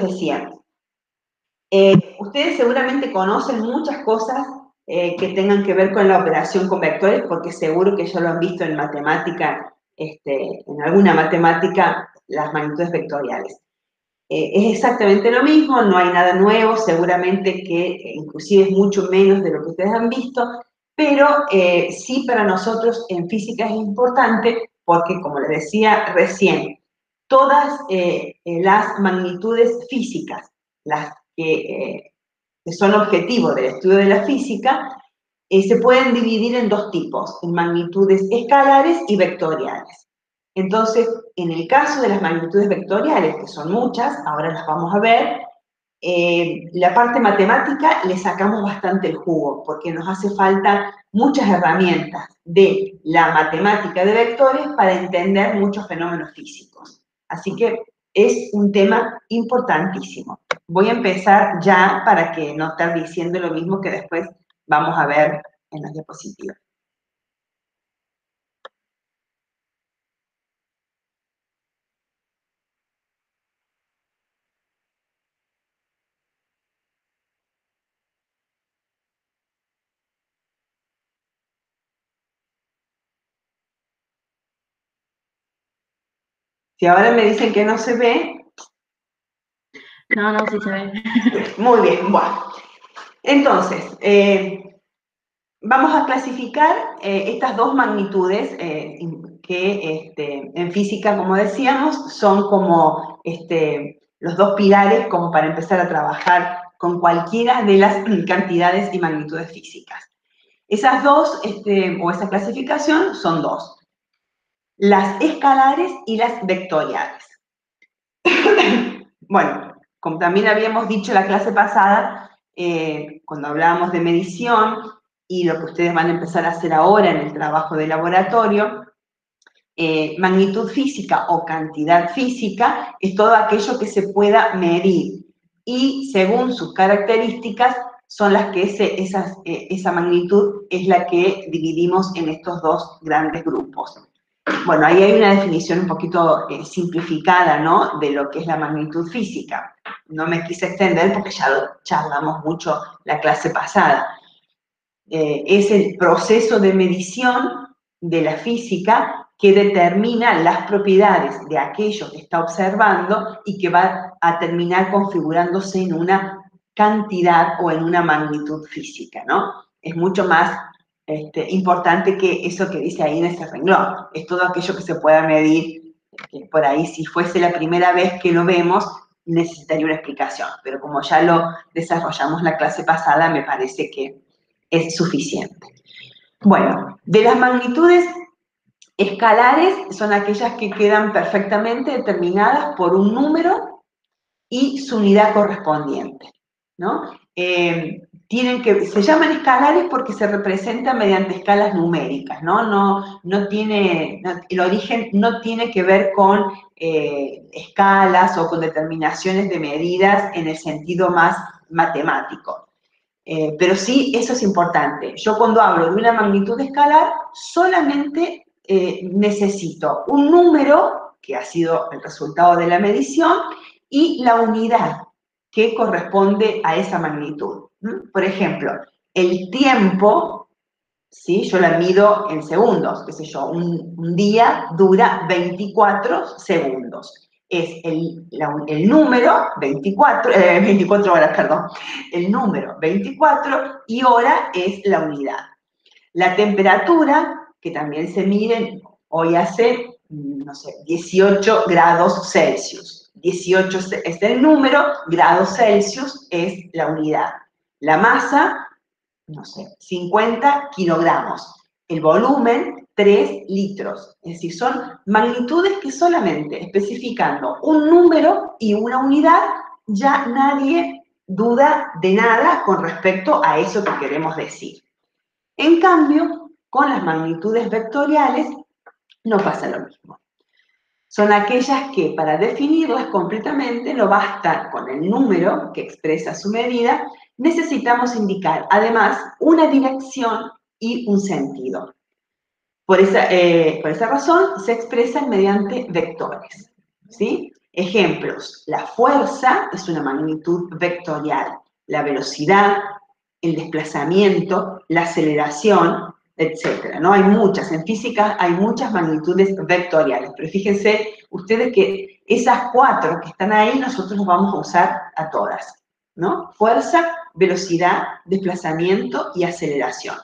decía, ustedes seguramente conocen muchas cosas que tengan que ver con la operación con vectores, porque seguro que ya lo han visto en matemática, en alguna matemática, las magnitudes vectoriales. Es exactamente lo mismo, no hay nada nuevo, seguramente que inclusive es mucho menos de lo que ustedes han visto, pero sí para nosotros en física es importante porque, como les decía recién, todas las magnitudes físicas, las que son objetivo del estudio de la física, se pueden dividir en dos tipos, en magnitudes escalares y vectoriales. Entonces, en el caso de las magnitudes vectoriales, que son muchas, ahora las vamos a ver, la parte matemática le sacamos bastante el jugo, porque nos hace falta muchas herramientas de la matemática de vectores para entender muchos fenómenos físicos. Así que es un tema importantísimo. Voy a empezar ya para que no estar diciendo lo mismo que después vamos a ver en las diapositivas. Si ahora me dicen que no se ve... No, sí se ve. Muy bien, bueno. Entonces, vamos a clasificar estas dos magnitudes que en física, como decíamos, son como los dos pilares como para empezar a trabajar con cualquiera de las cantidades y magnitudes físicas. Esas dos, o esa clasificación, son dos. Las escalares y las vectoriales. Bueno, como también habíamos dicho la clase pasada, cuando hablábamos de medición y lo que ustedes van a empezar a hacer ahora en el trabajo de laboratorio, magnitud física o cantidad física es todo aquello que se pueda medir y según sus características son las que esa magnitud es la que dividimos en estos dos grandes grupos. Bueno, ahí hay una definición un poquito simplificada, ¿no?, de lo que es la magnitud física. No me quise extender porque ya lo charlamos mucho la clase pasada. Es el proceso de medición de la física que determina las propiedades de aquello que está observando y que va a terminar configurándose en una cantidad o en una magnitud física, ¿no? Es mucho más importante que eso que dice ahí en ese renglón. Es todo aquello que se pueda medir, que por ahí si fuese la primera vez que lo vemos, necesitaría una explicación, pero como ya lo desarrollamos la clase pasada, me parece que es suficiente. Bueno, de las magnitudes escalares son aquellas que quedan perfectamente determinadas por un número y su unidad correspondiente, ¿no? Se llaman escalares porque se representan mediante escalas numéricas, ¿no? El origen no tiene que ver con escalas o con determinaciones de medidas en el sentido más matemático. Pero sí, eso es importante. Yo cuando hablo de una magnitud escalar, solamente necesito un número, que ha sido el resultado de la medición, y la unidad que corresponde a esa magnitud. Por ejemplo, el tiempo, ¿sí?, yo la mido en segundos, qué sé yo, un día dura 24 segundos. Es el número 24 horas, perdón, el número 24 y hora es la unidad. La temperatura, que también se mide, hoy hace, no sé, 18 grados Celsius. 18 es el número, grados Celsius es la unidad. La masa, no sé, 50 kilogramos. El volumen, 3 litros. Es decir, son magnitudes que solamente especificando un número y una unidad, ya nadie duda de nada con respecto a eso que queremos decir. En cambio, con las magnitudes vectoriales no pasa lo mismo. Son aquellas que para definirlas completamente no basta con el número que expresa su medida, necesitamos indicar además una dirección y un sentido. Por esa razón se expresan mediante vectores, ¿sí? Ejemplos, la fuerza es una magnitud vectorial, la velocidad, el desplazamiento, la aceleración, etcétera, ¿no? Hay muchas, en física hay muchas magnitudes vectoriales, pero fíjense ustedes que esas 4 que están ahí nosotros nos vamos a usar a todas, ¿no? Fuerza, velocidad, desplazamiento y aceleración.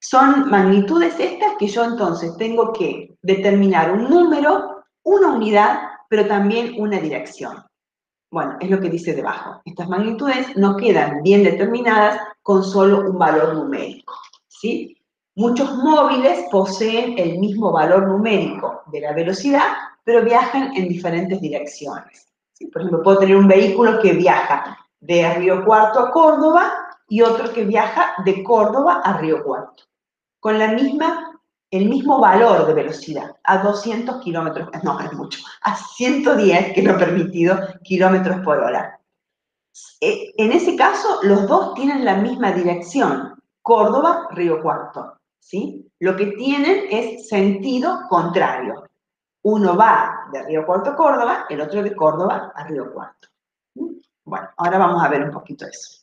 Son magnitudes estas que yo entonces tengo que determinar un número, una unidad, pero también una dirección. Bueno, es lo que dice debajo. Estas magnitudes no quedan bien determinadas con solo un valor numérico, ¿sí? Muchos móviles poseen el mismo valor numérico de la velocidad, pero viajan en diferentes direcciones, ¿sí? Por ejemplo, puedo tener un vehículo que viaja de Río Cuarto a Córdoba y otro que viaja de Córdoba a Río Cuarto, con el mismo valor de velocidad, a 200 kilómetros, no, es mucho, a 110, que es lo permitido, kilómetros por hora. En ese caso, los dos tienen la misma dirección, Córdoba, Río Cuarto, ¿sí? Lo que tienen es sentido contrario. Uno va de Río Cuarto a Córdoba, el otro de Córdoba a Río Cuarto. Bueno, ahora vamos a ver un poquito eso.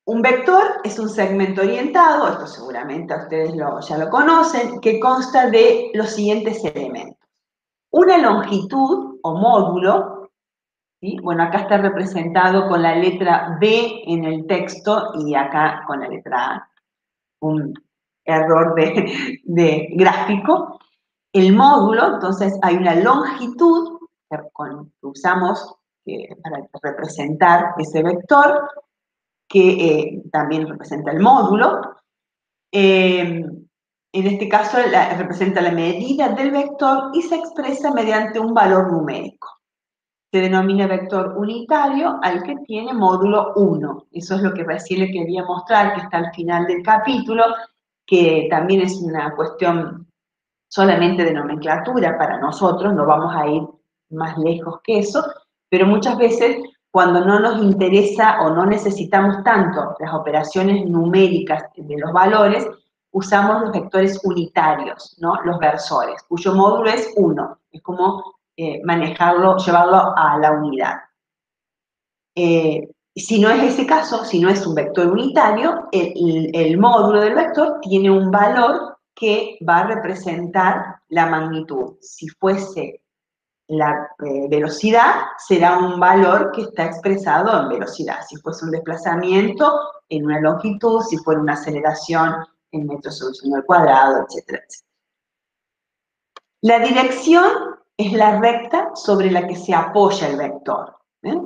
Un vector es un segmento orientado, esto seguramente ustedes ya lo conocen, que consta de los siguientes elementos. Una longitud o módulo, ¿sí? Bueno, acá está representado con la letra B en el texto y acá con la letra A, un error de gráfico. El módulo, entonces hay una longitud que usamos para representar ese vector, que también representa el módulo. En este caso representa la medida del vector y se expresa mediante un valor numérico. Se denomina vector unitario al que tiene módulo 1. Eso es lo que recién le quería mostrar, que está al final del capítulo, que también es una cuestión solamente de nomenclatura para nosotros, no vamos a ir más lejos que eso, pero muchas veces cuando no nos interesa o no necesitamos tanto las operaciones numéricas de los valores, usamos los vectores unitarios, ¿no? Los versores, cuyo módulo es 1, es como manejarlo, llevarlo a la unidad. Si no es ese caso, si no es un vector unitario, el módulo del vector tiene un valor que va a representar la magnitud. Si fuese la velocidad, será un valor que está expresado en velocidad. Si fuese un desplazamiento, en una longitud, si fuera una aceleración, en metros sobre segundo al cuadrado, etcétera, etcétera. La dirección es la recta sobre la que se apoya el vector.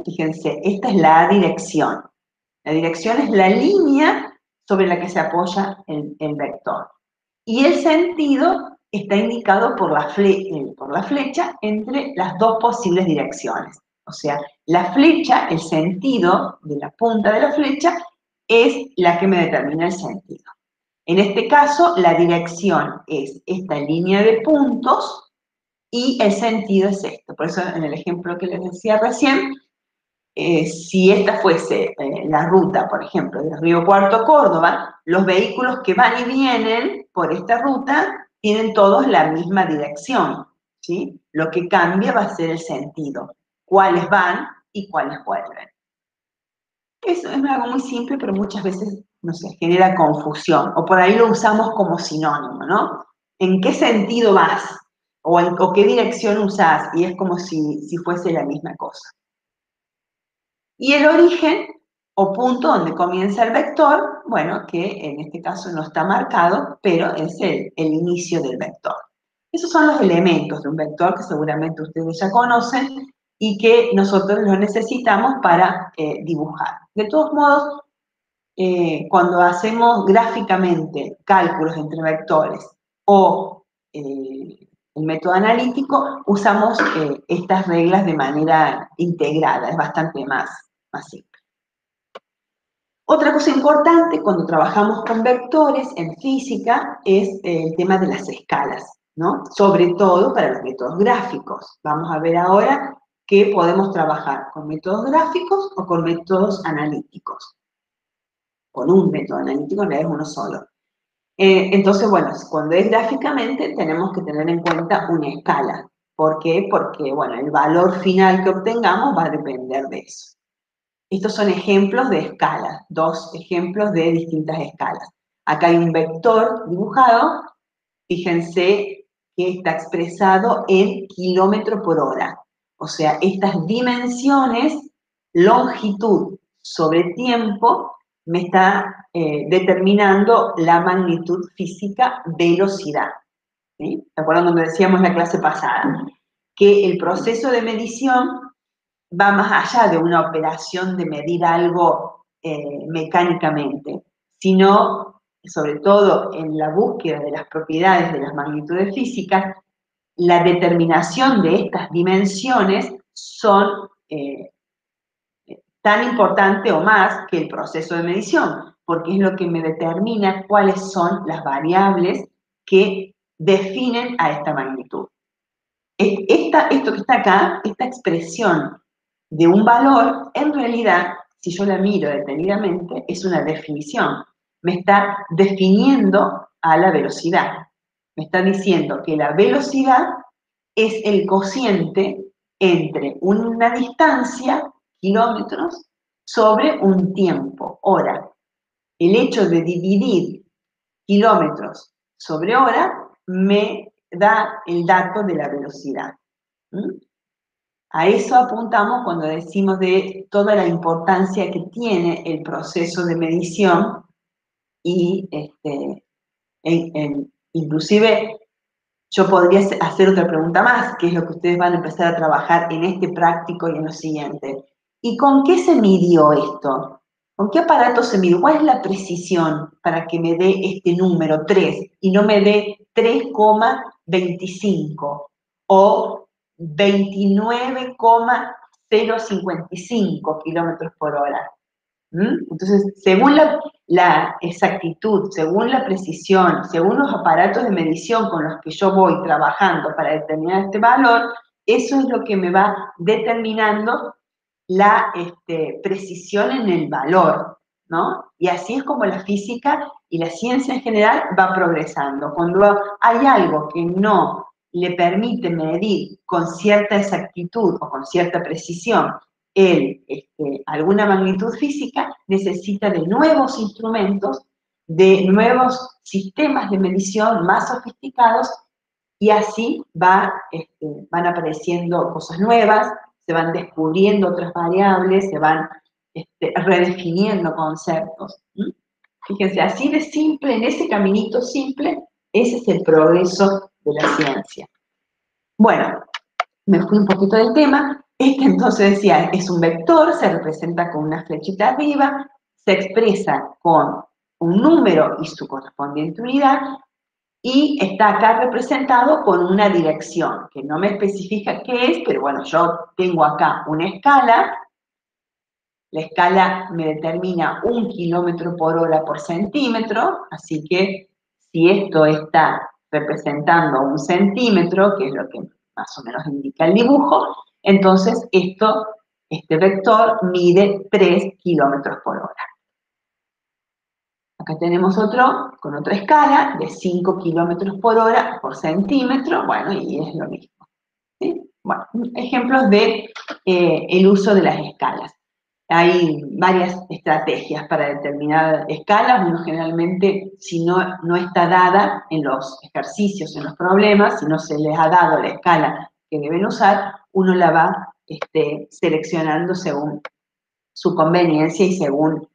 Fíjense, esta es la dirección. La dirección es la línea sobre la que se apoya el vector. Y el sentido está indicado por la flecha entre las dos posibles direcciones. O sea, la flecha, el sentido de la punta de la flecha, es la que me determina el sentido. En este caso, la dirección es esta línea de puntos y el sentido es esto. Por eso, en el ejemplo que les decía recién, si esta fuese la ruta, por ejemplo, de Río Cuarto a Córdoba, los vehículos que van y vienen por esta ruta tienen todos la misma dirección, ¿sí? Lo que cambia va a ser el sentido, cuáles van y cuáles vuelven. Eso es algo muy simple, pero muchas veces, no sé, genera confusión, o por ahí lo usamos como sinónimo, ¿no? ¿En qué sentido vas? O qué dirección usás, y es como si fuese la misma cosa. Y el origen o punto donde comienza el vector, bueno, que en este caso no está marcado, pero es el inicio del vector. Esos son los elementos de un vector que seguramente ustedes ya conocen y que nosotros los necesitamos para dibujar. De todos modos, cuando hacemos gráficamente cálculos entre vectores o el método analítico, usamos estas reglas de manera integrada, es bastante más simple. Otra cosa importante cuando trabajamos con vectores en física es el tema de las escalas, ¿no? Sobre todo para los métodos gráficos. Vamos a ver ahora que podemos trabajar con métodos gráficos o con métodos analíticos. Con un método analítico en realidad es uno solo. Entonces, bueno, cuando es gráficamente tenemos que tener en cuenta una escala. ¿Por qué? Porque, bueno, el valor final que obtengamos va a depender de eso. Estos son ejemplos de escalas, dos ejemplos de distintas escalas. Acá hay un vector dibujado, fíjense que está expresado en kilómetro por hora. O sea, estas dimensiones, longitud sobre tiempo, me está determinando la magnitud física, velocidad. ¿Sí? ¿Se acuerdan cuando decíamos en la clase pasada? Que el proceso de medición va más allá de una operación de medir algo mecánicamente, sino, sobre todo en la búsqueda de las propiedades de las magnitudes físicas, la determinación de estas dimensiones son tan importante o más que el proceso de medición, porque es lo que me determina cuáles son las variables que definen a esta magnitud. Esto que está acá, esta expresión de un valor, en realidad, si yo la miro detenidamente, es una definición. Me está definiendo a la velocidad. Me está diciendo que la velocidad es el cociente entre una distancia, kilómetros, sobre un tiempo, hora. El hecho de dividir kilómetros sobre hora me da el dato de la velocidad. ¿Mm? A eso apuntamos cuando decimos de toda la importancia que tiene el proceso de medición y inclusive yo podría hacer otra pregunta más, que es lo que ustedes van a empezar a trabajar en este práctico y en lo siguiente. ¿Y con qué se midió esto? ¿Con qué aparato se midió? ¿Cuál es la precisión para que me dé este número 3 y no me dé 3,25 o 29,055 kilómetros por hora? Entonces, según la exactitud, según la precisión, según los aparatos de medición con los que yo voy trabajando para determinar este valor, eso es lo que me va determinando la precisión en el valor, ¿no? Y así es como la física y la ciencia en general va progresando. Cuando hay algo que no le permite medir con cierta exactitud o con cierta precisión alguna magnitud física, necesita de nuevos instrumentos, de nuevos sistemas de medición más sofisticados, y así van apareciendo cosas nuevas, se van descubriendo otras variables, se van redefiniendo conceptos. Fíjense, así de simple, en ese caminito simple, ese es el progreso de la ciencia. Bueno, me fui un poquito del tema. Entonces decía, es un vector, se representa con una flechita arriba, se expresa con un número y su correspondiente unidad, y está acá representado con una dirección, que no me especifica qué es, pero bueno, yo tengo acá una escala. La escala me determina 1 kilómetro por hora por centímetro, así que si esto está representando 1 centímetro, que es lo que más o menos indica el dibujo, entonces este vector mide 3 kilómetros por hora. Acá tenemos otro con otra escala de 5 kilómetros por hora por centímetro, bueno, y es lo mismo. ¿Sí? Bueno, ejemplos de el uso de las escalas. Hay varias estrategias para determinar escalas. Uno generalmente, si no está dada en los ejercicios, en los problemas, si no se les ha dado la escala que deben usar, uno la va seleccionando según su conveniencia y según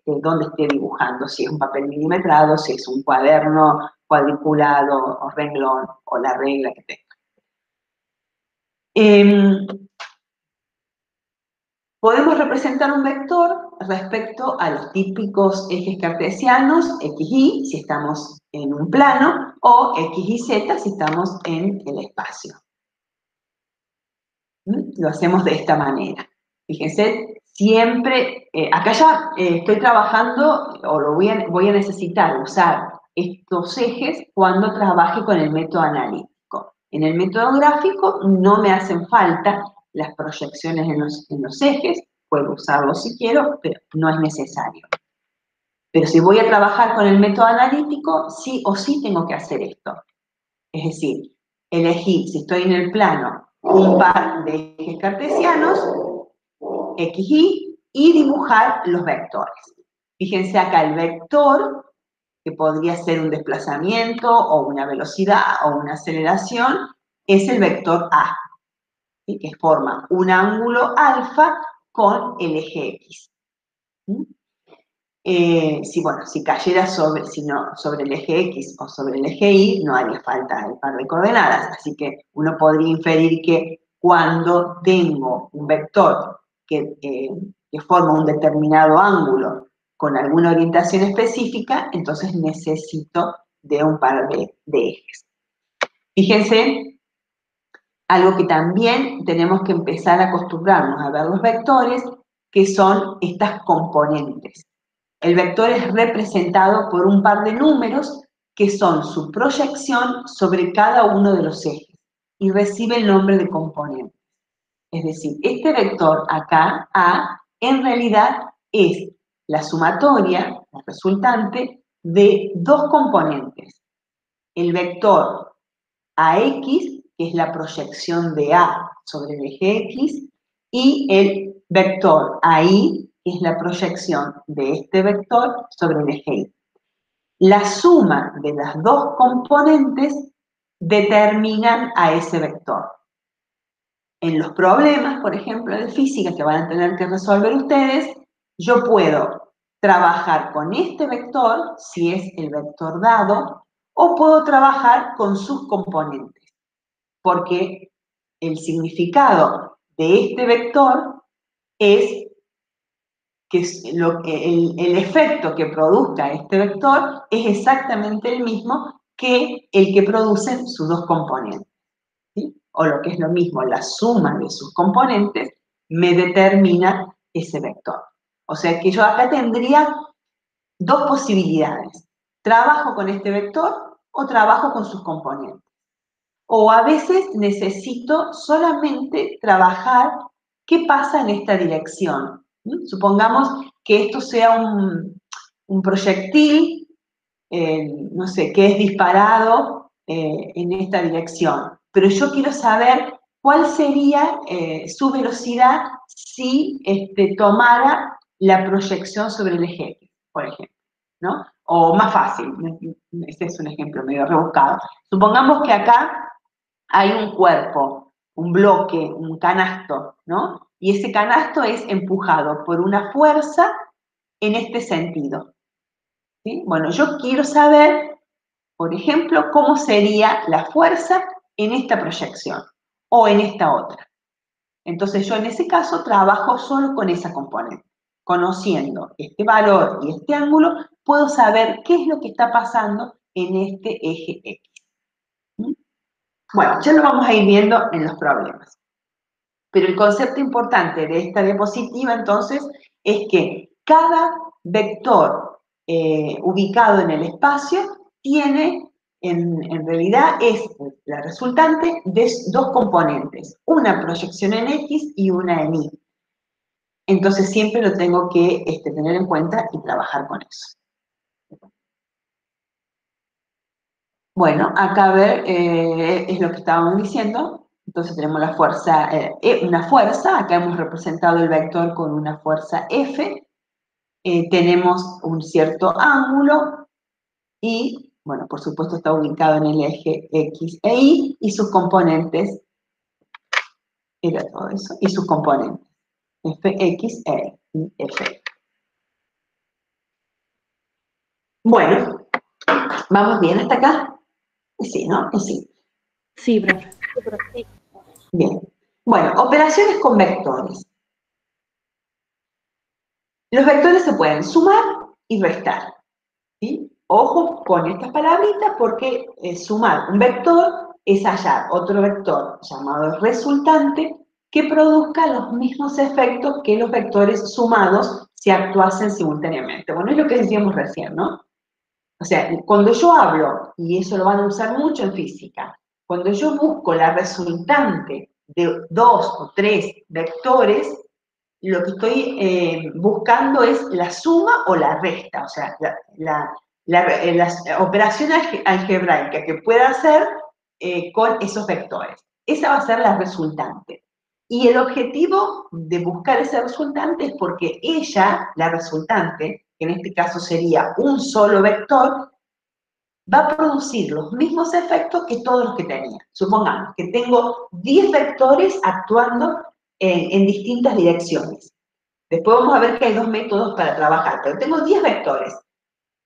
dónde esté dibujando, si es un papel milimetrado, si es un cuaderno cuadriculado o renglón o la regla que tenga. Podemos representar un vector respecto a los típicos ejes cartesianos, x, y, si estamos en un plano, o x y z si estamos en el espacio. Lo hacemos de esta manera. Fíjense, siempre, acá ya estoy trabajando, o voy a necesitar usar estos ejes cuando trabaje con el método analítico. En el método gráfico no me hacen falta las proyecciones en los ejes, puedo usarlos si quiero, pero no es necesario. Pero si voy a trabajar con el método analítico, sí o sí tengo que hacer esto. Es decir, elegir, si estoy en el plano, un par de ejes cartesianos, X, y dibujar los vectores. Fíjense acá el vector, que podría ser un desplazamiento, o una velocidad, o una aceleración, es el vector A, ¿sí? Que forma un ángulo alfa con el eje X. ¿Sí? Si cayera sobre el eje X o sobre el eje Y, no haría falta el par de coordenadas. Así que uno podría inferir que cuando tengo un vector que forma un determinado ángulo con alguna orientación específica, entonces necesito de un par de ejes. Fíjense, algo que también tenemos que empezar a acostumbrarnos a ver los vectores, que son estas componentes. El vector es representado por un par de números que son su proyección sobre cada uno de los ejes y recibe el nombre de componente. Es decir, este vector acá, A, en realidad es la sumatoria, la resultante, de dos componentes. El vector AX, que es la proyección de A sobre el eje X, y el vector AI, que es la proyección de este vector sobre el eje Y. La suma de las dos componentes determinan a ese vector. En los problemas, por ejemplo, de física que van a tener que resolver ustedes, yo puedo trabajar con este vector, si es el vector dado, o puedo trabajar con sus componentes, porque el significado de este vector es que el efecto que produzca este vector es exactamente el mismo que el que producen sus dos componentes. ¿Sí? O lo que es lo mismo, la suma de sus componentes me determina ese vector. O sea que yo acá tendría dos posibilidades. Trabajo con este vector o trabajo con sus componentes. O a veces necesito solamente trabajar qué pasa en esta dirección. Supongamos que esto sea un proyectil, no sé, que es disparado en esta dirección. Pero yo quiero saber cuál sería su velocidad si tomara la proyección sobre el eje X, por ejemplo, ¿no? O más fácil, este es un ejemplo medio rebuscado. Supongamos que acá hay un cuerpo, un bloque, un canasto, ¿no? Y ese canasto es empujado por una fuerza en este sentido. ¿Sí? Bueno, yo quiero saber, por ejemplo, cómo sería la fuerza en esta proyección o en esta otra. Entonces yo en ese caso trabajo solo con esa componente. Conociendo este valor y este ángulo, puedo saber qué es lo que está pasando en este eje X. Bueno, ya lo vamos a ir viendo en los problemas. Pero el concepto importante de esta diapositiva, entonces, es que cada vector ubicado en el espacio tiene, en realidad, es la resultante de dos componentes, una proyección en X y una en Y. Entonces, siempre lo tengo que tener en cuenta y trabajar con eso. Bueno, acá a ver, es lo que estábamos diciendo. Entonces tenemos la fuerza, una fuerza, acá hemos representado el vector con una fuerza F, tenemos un cierto ángulo y, bueno, por supuesto está ubicado en el eje X e Y y sus componentes, era todo eso, y sus componentes, F, X, E, y F. Bueno, ¿vamos bien hasta acá? Sí, ¿no? Sí. Sí, profe. Bien. Bueno, operaciones con vectores. Los vectores se pueden sumar y restar. ¿Sí? Ojo con estas palabritas porque sumar un vector es hallar otro vector llamado resultante que produzca los mismos efectos que los vectores sumados si actuasen simultáneamente. Bueno, es lo que decíamos recién, ¿no? O sea, cuando yo hablo, y eso lo van a usar mucho en física, cuando yo busco la resultante de dos o tres vectores, lo que estoy buscando es la suma o la resta, o sea, las operaciones algebraicas que pueda hacer con esos vectores. Esa va a ser la resultante. Y el objetivo de buscar ese resultante es porque ella, la resultante, que en este caso sería un solo vector, va a producir los mismos efectos que todos los que tenía. Supongamos que tengo 10 vectores actuando en distintas direcciones. Después vamos a ver que hay dos métodos para trabajar, pero tengo 10 vectores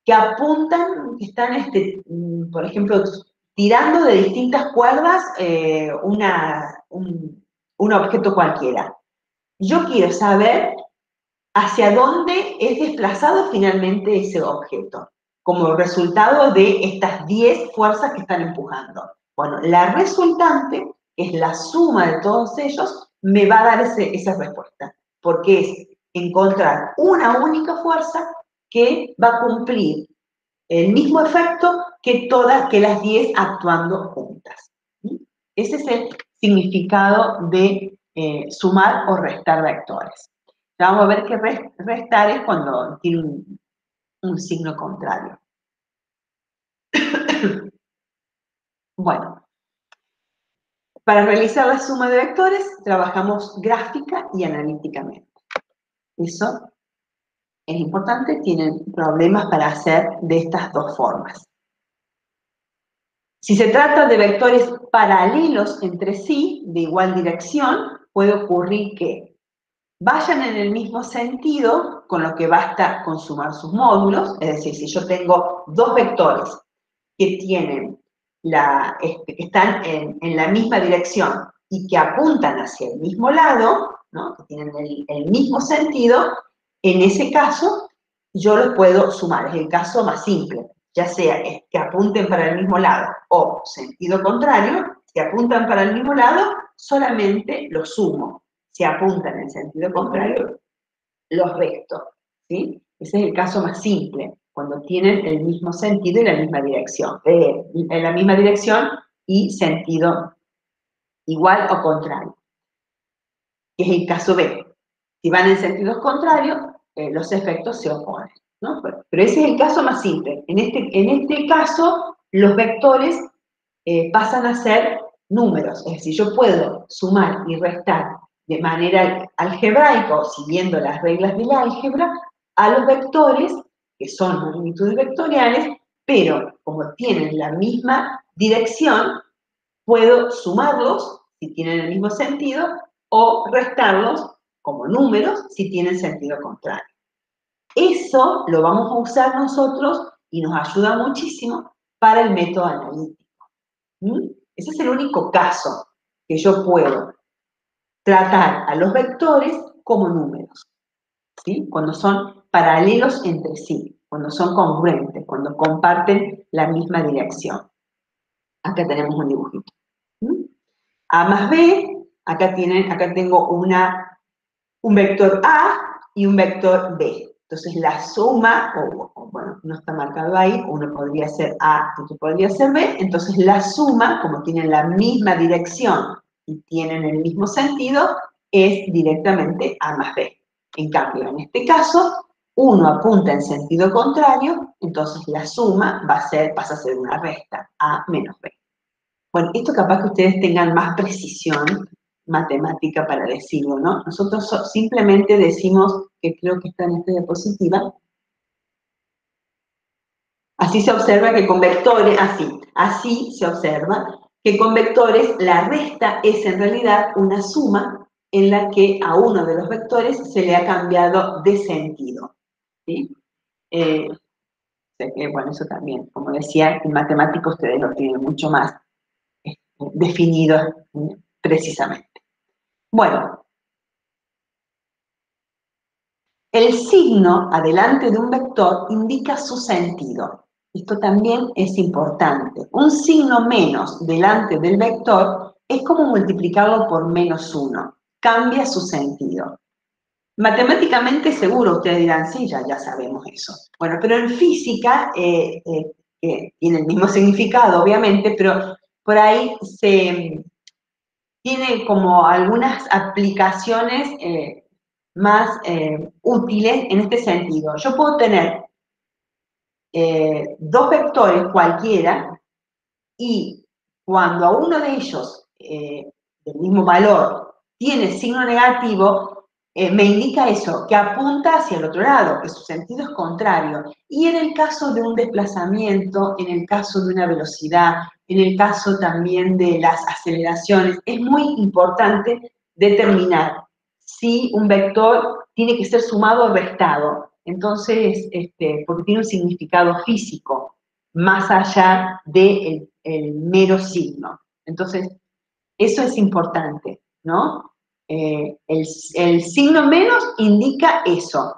que apuntan, que están, por ejemplo, tirando de distintas cuerdas un objeto cualquiera. Yo quiero saber hacia dónde es desplazado finalmente ese objeto, como resultado de estas 10 fuerzas que están empujando. Bueno, la resultante, que es la suma de todos ellos, me va a dar esa respuesta, porque es encontrar una única fuerza que va a cumplir el mismo efecto que las 10 actuando juntas. ¿Sí? Ese es el significado de sumar o restar vectores. Ya vamos a ver que restar es cuando tiene un signo contrario. Bueno, para realizar la suma de vectores trabajamos gráfica y analíticamente. Eso es importante, tienen problemas para hacer de estas dos formas. Si se trata de vectores paralelos entre sí, de igual dirección, puede ocurrir que vayan en el mismo sentido, con lo que basta con sumar sus módulos, es decir, si yo tengo dos vectores que están en la misma dirección y que apuntan hacia el mismo lado, ¿no? Que tienen el mismo sentido, en ese caso yo los puedo sumar, es el caso más simple, ya sea que apunten para el mismo lado o sentido contrario. Si apuntan para el mismo lado, solamente los sumo. Si apuntan en sentido contrario, los resto, ¿sí? Ese es el caso más simple, cuando tienen el mismo sentido y la misma dirección, en la misma dirección y sentido igual o contrario, que es el caso B. Si van en sentidos contrarios, los efectos se oponen, ¿no? Pero ese es el caso más simple. En este caso, los vectores pasan a ser números, es decir, yo puedo sumar y restar de manera algebraica o siguiendo las reglas del álgebra a los vectores, que son magnitudes vectoriales, pero como tienen la misma dirección, puedo sumarlos si tienen el mismo sentido o restarlos como números si tienen sentido contrario. Eso lo vamos a usar nosotros y nos ayuda muchísimo para el método analítico. Ese es el único caso que yo puedo tratar a los vectores como números, ¿sí? Cuando son paralelos entre sí, cuando son congruentes, cuando comparten la misma dirección. Acá tenemos un dibujito. A más B, acá tengo un vector A y un vector B. Entonces la suma, bueno, no está marcado ahí, uno podría ser A, otro podría ser B, entonces la suma, como tienen la misma dirección y tienen el mismo sentido, es directamente A más B. En cambio, en este caso, uno apunta en sentido contrario, entonces la suma pasa a ser una resta, A menos B. Bueno, esto capaz que ustedes tengan más precisión matemática para decirlo, ¿no? Nosotros simplemente decimos, que creo que está en esta diapositiva, así se observa que con vectores, así se observa que con vectores la resta es en realidad una suma en la que a uno de los vectores se le ha cambiado de sentido, ¿sí? Bueno, eso también, como decía, en matemáticos ustedes lo tienen mucho más definido precisamente. Bueno, el signo adelante de un vector indica su sentido. Esto también es importante. Un signo menos delante del vector es como multiplicarlo por -1. Cambia su sentido. Matemáticamente seguro ustedes dirán, sí, ya sabemos eso. Bueno, pero en física tiene el mismo significado, obviamente, pero por ahí tiene como algunas aplicaciones útiles en este sentido. Yo puedo tener dos vectores cualquiera y cuando a uno de ellos del mismo valor tiene signo negativo, me indica eso, que apunta hacia el otro lado, que su sentido es contrario. Y en el caso de un desplazamiento, en el caso de una velocidad, en el caso también de las aceleraciones, es muy importante determinar si un vector tiene que ser sumado o restado. Entonces, porque tiene un significado físico, más allá del mero signo. Entonces, eso es importante, ¿no? El signo menos indica eso,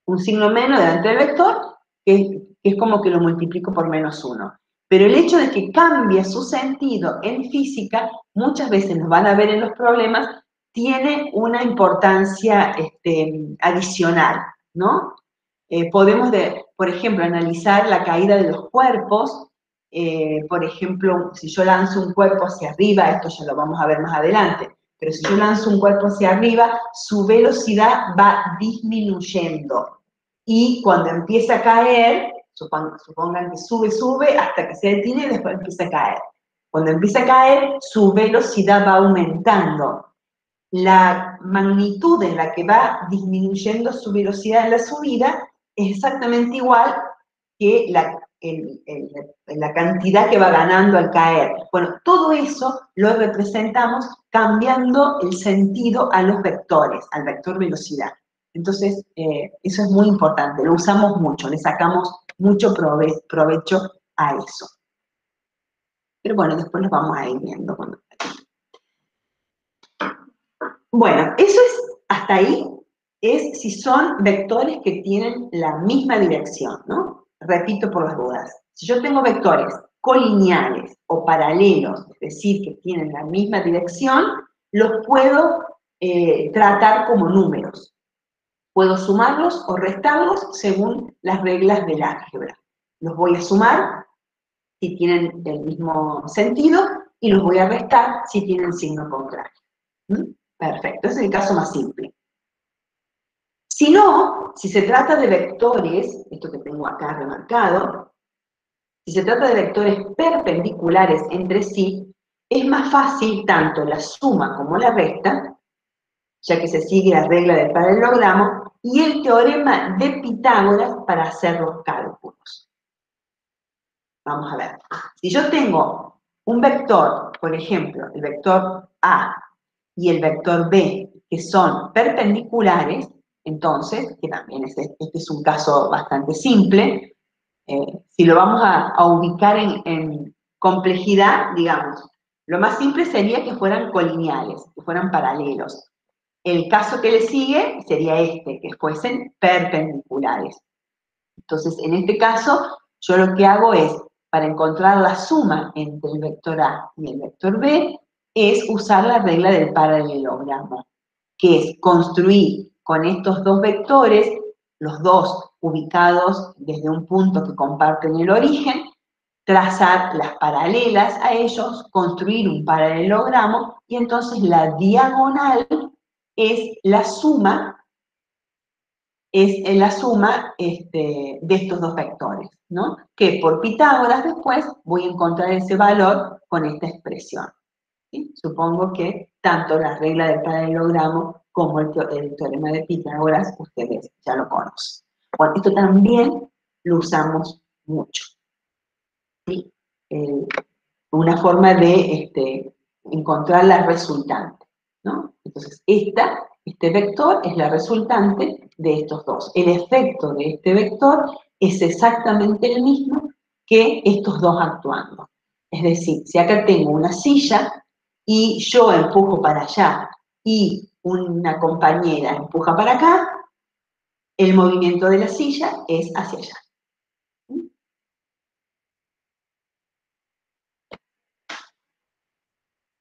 un signo menos delante del vector, que es como que lo multiplico por -1. Pero el hecho de que cambie su sentido en física, muchas veces nos van a ver en los problemas, tiene una importancia adicional, ¿no? Podemos, por ejemplo, analizar la caída de los cuerpos. Por ejemplo, si yo lanzo un cuerpo hacia arriba, esto ya lo vamos a ver más adelante, pero si yo lanzo un cuerpo hacia arriba, su velocidad va disminuyendo. Y cuando empieza a caer, supongan que sube hasta que se detiene y después empieza a caer. Cuando empieza a caer, su velocidad va aumentando. La magnitud en la que va disminuyendo su velocidad en la subida es exactamente igual que la cantidad que va ganando al caer. Bueno, todo eso lo representamos cambiando el sentido a los vectores, al vector velocidad. Entonces, eso es muy importante, lo usamos mucho, le sacamos mucho provecho a eso. Pero bueno, después lo vamos a ir viendo. Bueno, eso es, hasta ahí, es si son vectores que tienen la misma dirección, ¿no? Repito por las dudas. Si yo tengo vectores colineales o paralelos, es decir, que tienen la misma dirección, los puedo tratar como números. Puedo sumarlos o restarlos según las reglas del álgebra. Los voy a sumar si tienen el mismo sentido y los voy a restar si tienen signo contrario. ¿Mm? Perfecto, ese es el caso más simple. Si no, si se trata de vectores, esto que tengo acá remarcado, si se trata de vectores perpendiculares entre sí, es más fácil tanto la suma como la resta, ya que se sigue la regla del paralelogramo, y el teorema de Pitágoras para hacer los cálculos. Vamos a ver. Si yo tengo un vector, por ejemplo, el vector A y el vector B, que son perpendiculares, entonces, que también este es un caso bastante simple, si lo vamos a ubicar en complejidad, digamos, lo más simple sería que fueran colineales, que fueran paralelos. El caso que le sigue sería este, que fuesen perpendiculares. Entonces, en este caso, yo lo que hago es, para encontrar la suma entre el vector A y el vector B, es usar la regla del paralelogramo, que es construir con estos dos vectores, los dos ubicados desde un punto que comparten el origen, trazar las paralelas a ellos, construir un paralelogramo, y entonces la diagonal es la suma de estos dos vectores, ¿no? Que por Pitágoras después voy a encontrar ese valor con esta expresión. ¿Sí? Supongo que tanto la regla del paralelogramo como el teorema de Pitágoras ustedes ya lo conocen. Bueno, esto también lo usamos mucho. ¿Sí? Una forma de encontrar la resultante, ¿no? Entonces, este vector es la resultante de estos dos. El efecto de este vector es exactamente el mismo que estos dos actuando. Es decir, si acá tengo una silla y yo empujo para allá y una compañera empuja para acá, el movimiento de la silla es hacia allá.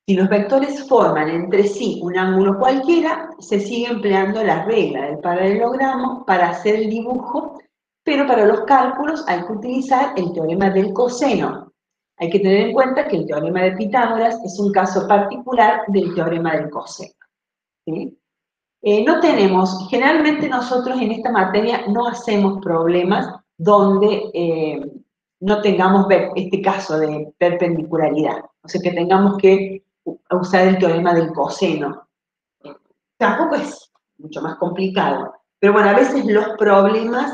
Si los vectores forman entre sí un ángulo cualquiera, se sigue empleando la regla del paralelogramo para hacer el dibujo, pero para los cálculos hay que utilizar el teorema del coseno. Hay que tener en cuenta que el teorema de Pitágoras es un caso particular del teorema del coseno. ¿Sí? No tenemos, generalmente nosotros en esta materia no hacemos problemas donde no tengamos este caso de perpendicularidad, o sea que tengamos que usar el teorema del coseno. Tampoco es mucho más complicado, pero bueno, a veces los problemas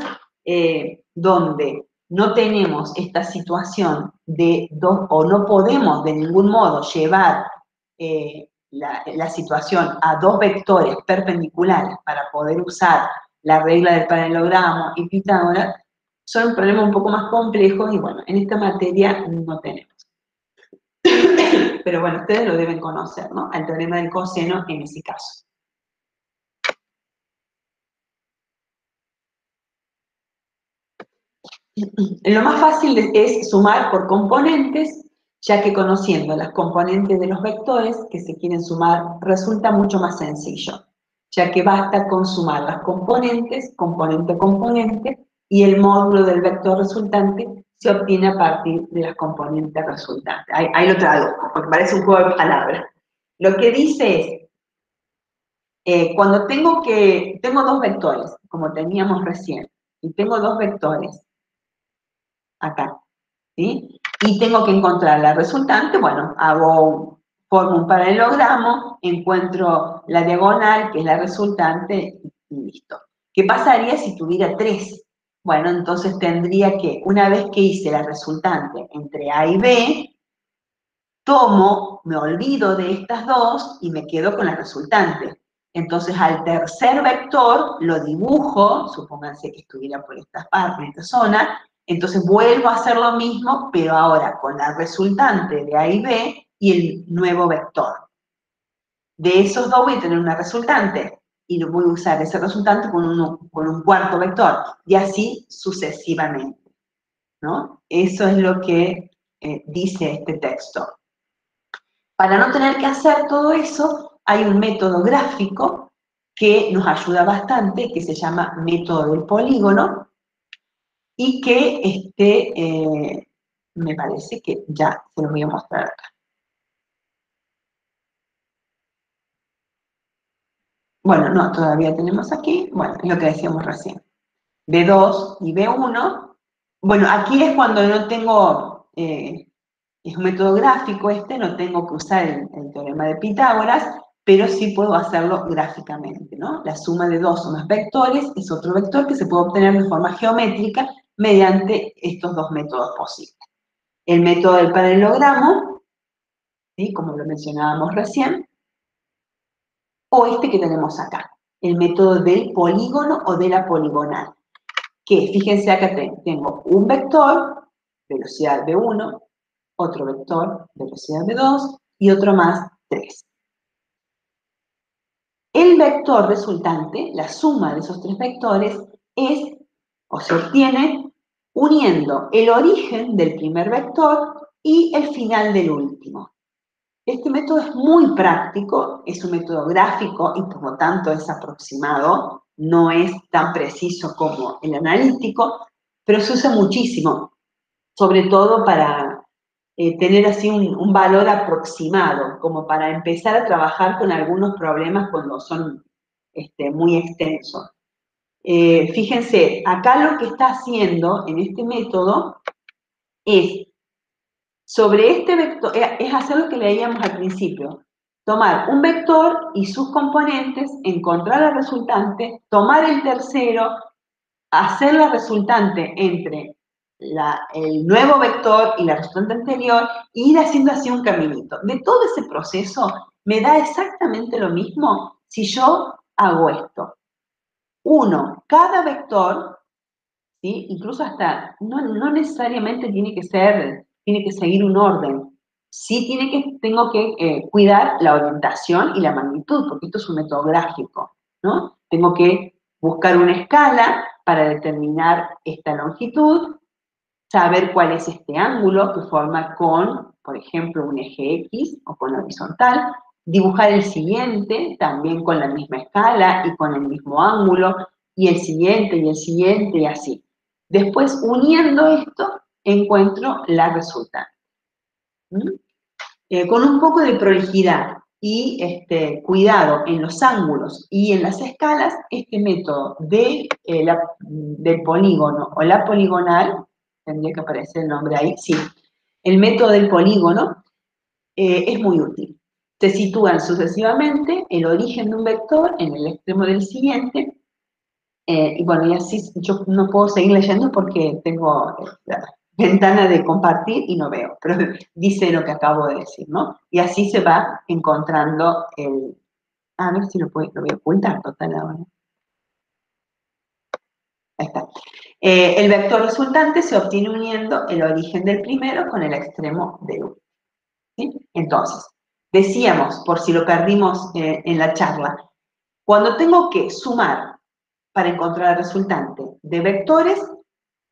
donde no tenemos esta situación de dos, o no podemos de ningún modo llevar la situación a dos vectores perpendiculares para poder usar la regla del paralelogramo y Pitágoras, son problemas un poco más complejos y bueno, en esta materia no tenemos. Pero bueno, ustedes lo deben conocer, ¿no? El teorema del coseno en ese caso. Lo más fácil es sumar por componentes, ya que conociendo las componentes de los vectores que se quieren sumar resulta mucho más sencillo, ya que basta con sumar las componentes, componente a componente, y el módulo del vector resultante se obtiene a partir de las componentes resultantes. Ahí lo traduzco, porque parece un juego de palabras. Lo que dice es, cuando tengo dos vectores, como teníamos recién, y tengo dos vectores, acá, ¿sí? Y tengo que encontrar la resultante, bueno, formo un paralelogramo, encuentro la diagonal, que es la resultante, y listo. ¿Qué pasaría si tuviera tres? Bueno, entonces tendría que, una vez que hice la resultante entre A y B, me olvido de estas dos y me quedo con la resultante. Entonces al tercer vector lo dibujo, supónganse que estuviera por esta parte, en esta zona, entonces vuelvo a hacer lo mismo, pero ahora con la resultante de A y B y el nuevo vector. De esos dos voy a tener una resultante y voy a usar ese resultante con un cuarto vector y así sucesivamente, ¿no? Eso es lo que dice este texto. Para no tener que hacer todo eso, hay un método gráfico que nos ayuda bastante, que se llama método del polígono, y que me parece que ya se lo voy a mostrar acá. Bueno, no, todavía tenemos aquí, bueno, es lo que decíamos recién. B2 y B1, bueno, aquí es cuando no tengo, es un método gráfico no tengo que usar el teorema de Pitágoras, pero sí puedo hacerlo gráficamente, ¿no? La suma de dos o más vectores es otro vector que se puede obtener de forma geométrica mediante estos dos métodos posibles. El método del paralelogramo, ¿sí? Como lo mencionábamos recién, o este que tenemos acá, el método del polígono o de la poligonal, que fíjense acá tengo un vector, velocidad v1, otro vector, velocidad v2, y otro más, 3. El vector resultante, la suma de esos tres vectores, es o se obtiene uniendo el origen del primer vector y el final del último. Este método es muy práctico, es un método gráfico y por lo tanto es aproximado, no es tan preciso como el analítico, pero se usa muchísimo, sobre todo para tener así un valor aproximado, como para empezar a trabajar con algunos problemas cuando son muy extensos. Fíjense, acá lo que está haciendo en este método es, sobre este vector, es hacer lo que leíamos al principio, tomar un vector y sus componentes, encontrar la resultante, tomar el tercero, hacer la resultante entre el nuevo vector y la resultante anterior e ir haciendo así un caminito. De todo ese proceso me da exactamente lo mismo si yo hago esto. Cada vector, ¿sí? Incluso hasta, no necesariamente tiene que seguir un orden. Sí tengo que cuidar la orientación y la magnitud, porque esto es un método gráfico, ¿no? Tengo que buscar una escala para determinar esta longitud, saber cuál es este ángulo que forma con, por ejemplo, un eje X o con la horizontal, dibujar el siguiente también con la misma escala y con el mismo ángulo, y el siguiente y así. Después, uniendo esto, encuentro la resultante. Con un poco de prolijidad y cuidado en los ángulos y en las escalas, este método del polígono o la poligonal, tendría que aparecer el nombre ahí, sí, el método del polígono es muy útil. Se sitúan sucesivamente el origen de un vector en el extremo del siguiente, y bueno, y así yo no puedo seguir leyendo porque tengo la ventana de compartir y no veo, pero dice lo que acabo de decir, ¿no? Y así se va encontrando el... A ver si lo voy a ocultar total ahora. Ahí está. El vector resultante se obtiene uniendo el origen del primero con el extremo del último. ¿Sí? Entonces, decíamos, por si lo perdimos en la charla, cuando tengo que sumar para encontrar el resultante de vectores,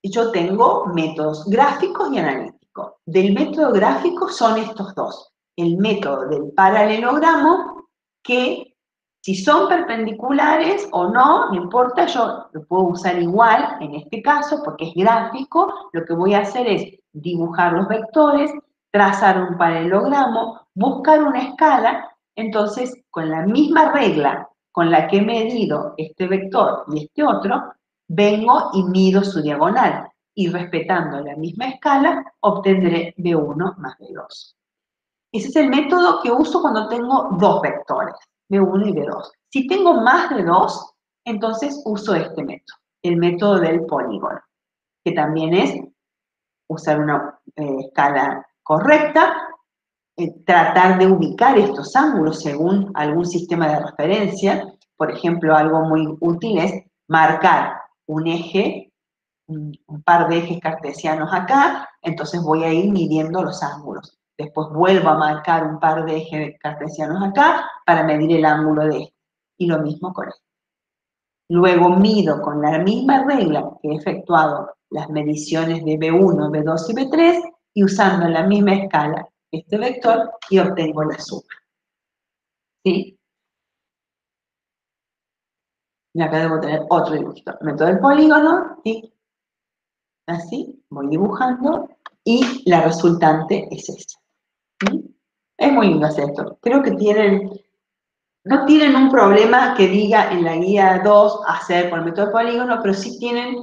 yo tengo métodos gráficos y analíticos. Del método gráfico son estos dos. El método del paralelogramo, que si son perpendiculares o no, no importa, yo lo puedo usar igual en este caso porque es gráfico. Lo que voy a hacer es dibujar los vectores, trazar un paralelogramo, buscar una escala. Entonces, con la misma regla con la que he medido este vector y este otro, vengo y mido su diagonal. Y respetando la misma escala, obtendré B1 más B2. Ese es el método que uso cuando tengo dos vectores, B1 y B2. Si tengo más de dos, entonces uso este método, el método del polígono, que también es usar una escala correcta, tratar de ubicar estos ángulos según algún sistema de referencia. Por ejemplo, algo muy útil es marcar un eje, un par de ejes cartesianos acá, entonces voy a ir midiendo los ángulos. Después vuelvo a marcar un par de ejes cartesianos acá para medir el ángulo de este. Y lo mismo con este. Luego mido con la misma regla que he efectuado las mediciones de B1, B2 y B3 y usando la misma escala este vector y obtengo la suma. ¿Sí? Y acá debo tener otro dibujito. Método del polígono, ¿sí? Así, voy dibujando y la resultante es esa. ¿Sí? Es muy lindo hacer esto. Creo que no tienen un problema que diga en la guía 2 hacer por el método del polígono, pero sí tienen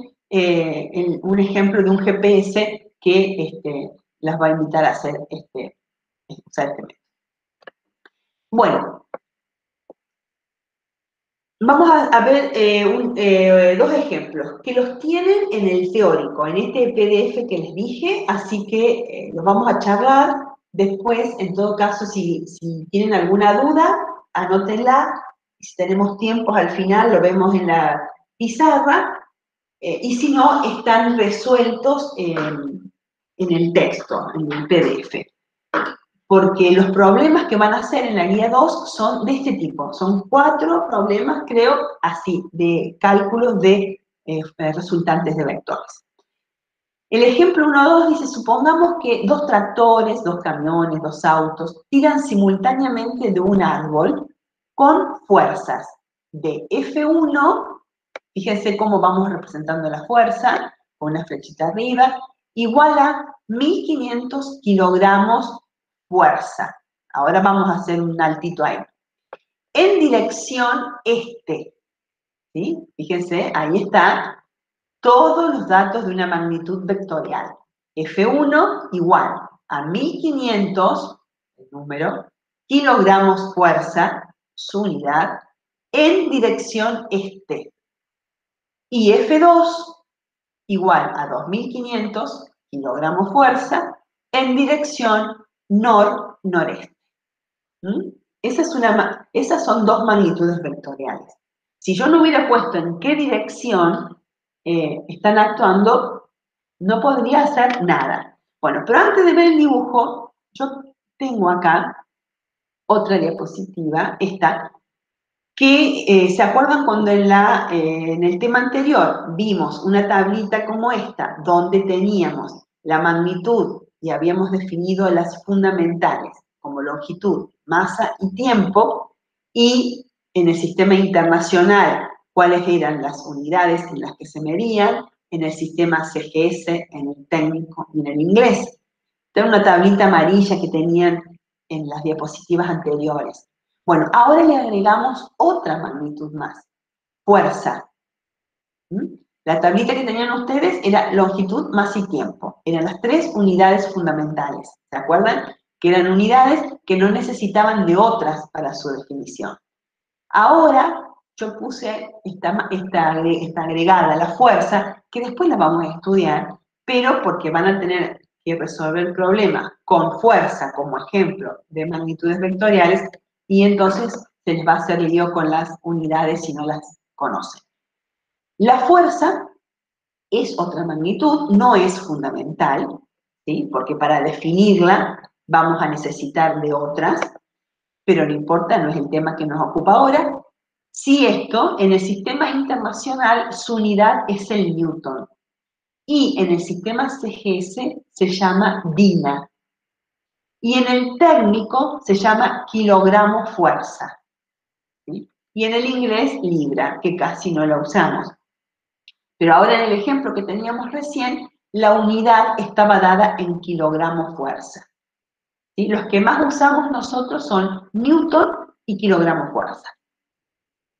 un ejemplo de un GPS que las va a invitar a hacer usar este método. Bueno, vamos a ver dos ejemplos que los tienen en el teórico, en este PDF que les dije, así que los vamos a charlar después. En todo caso, si tienen alguna duda, anótenla. Si tenemos tiempo al final, lo vemos en la pizarra, y si no, están resueltos en el texto, en el PDF. Porque los problemas que van a hacer en la guía 2 son de este tipo. Son 4 problemas, creo, así, de cálculos de resultantes de vectores. El ejemplo 1.2 dice, supongamos que dos tractores, dos camiones, dos autos tiran simultáneamente de un árbol con fuerzas de F1, fíjense cómo vamos representando la fuerza, con una flechita arriba, igual a 1500 kilogramos fuerza. Ahora vamos a hacer un altito ahí. En dirección este, ¿sí? Fíjense, ahí está todos los datos de una magnitud vectorial. F1 igual a 1500, el número, kilogramos fuerza, su unidad, en dirección este. Y F2 igual a 2500 kilogramos fuerza en dirección nor-noreste. ¿Mm? Esas son dos magnitudes vectoriales. Si yo no hubiera puesto en qué dirección están actuando, no podría hacer nada. Bueno, pero antes de ver el dibujo, yo tengo acá otra diapositiva, esta, que se acuerdan cuando en el tema anterior vimos una tablita como esta, donde teníamos la magnitud y habíamos definido las fundamentales como longitud, masa y tiempo, y en el sistema internacional cuáles eran las unidades en las que se medían, en el sistema CGS, en el técnico y en el inglés. Era una tablita amarilla que tenían en las diapositivas anteriores. Bueno, ahora le agregamos otra magnitud más, fuerza. ¿Mm? La tablita que tenían ustedes era longitud, masa y tiempo. Eran las 3 unidades fundamentales. ¿Se acuerdan? Que eran unidades que no necesitaban de otras para su definición. Ahora yo puse esta agregada, la fuerza, que después la vamos a estudiar, pero porque van a tener que resolver el problema con fuerza como ejemplo de magnitudes vectoriales, y entonces se les va a hacer lío con las unidades si no las conocen. La fuerza es otra magnitud, no es fundamental, ¿sí? Porque para definirla vamos a necesitar de otras, pero no importa, no es el tema que nos ocupa ahora. Si esto, en el sistema internacional, su unidad es el Newton, y en el sistema CGS se llama DINA, y en el técnico se llama kilogramo fuerza, ¿sí? Y en el inglés libra, que casi no la usamos. Pero ahora en el ejemplo que teníamos recién, la unidad estaba dada en kilogramo fuerza, ¿sí? Los que más usamos nosotros son Newton y kilogramo fuerza.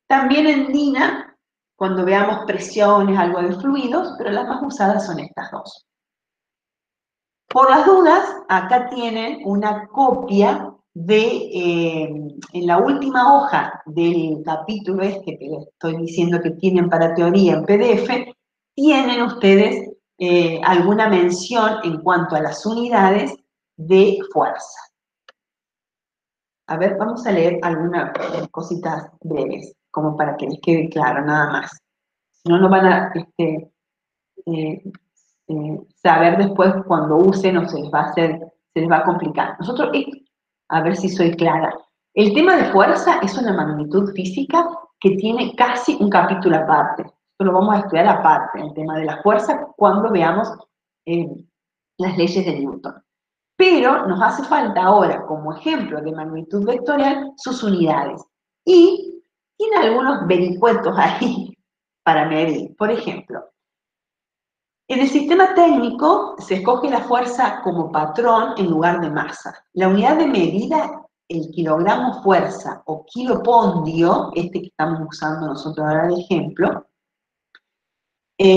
También en DINA, cuando veamos presiones, algo de fluidos, pero las más usadas son estas dos. Por las dudas, acá tienen una copia en la última hoja del capítulo este que les estoy diciendo que tienen para teoría en PDF, tienen ustedes alguna mención en cuanto a las unidades de fuerza. A ver, vamos a leer algunas cositas breves, como para que les quede claro, nada más. Si no, no van a eh, saber después cuando usen o se les va a complicar. Nosotros, a ver si soy clara, el tema de fuerza es una magnitud física que tiene casi un capítulo aparte. Esto lo vamos a estudiar aparte, el tema de la fuerza, cuando veamos las leyes de Newton. Pero nos hace falta ahora, como ejemplo de magnitud vectorial, sus unidades. Y tiene algunos vericuetos ahí para medir. Por ejemplo, en el sistema técnico se escoge la fuerza como patrón en lugar de masa. La unidad de medida, el kilogramo fuerza o kilopondio, este que estamos usando nosotros ahora de ejemplo,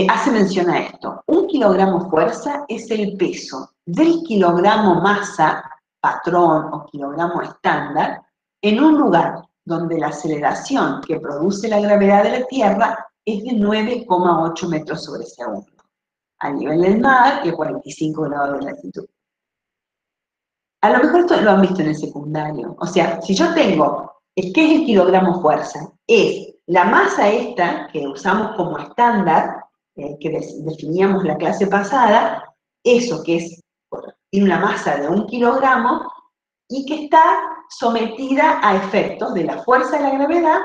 hace mención a esto. Un kilogramo fuerza es el peso del kilogramo masa, patrón o kilogramo estándar, en un lugar donde la aceleración que produce la gravedad de la Tierra es de 9,8 metros sobre segundo, a nivel del mar y a 45 grados de latitud. A lo mejor esto lo han visto en el secundario. O sea, si yo tengo, ¿qué es el kilogramo fuerza? Es la masa esta que usamos como estándar, que definíamos la clase pasada, eso que tiene una masa de 1 kilogramo y que está sometida a efectos de la fuerza de la gravedad,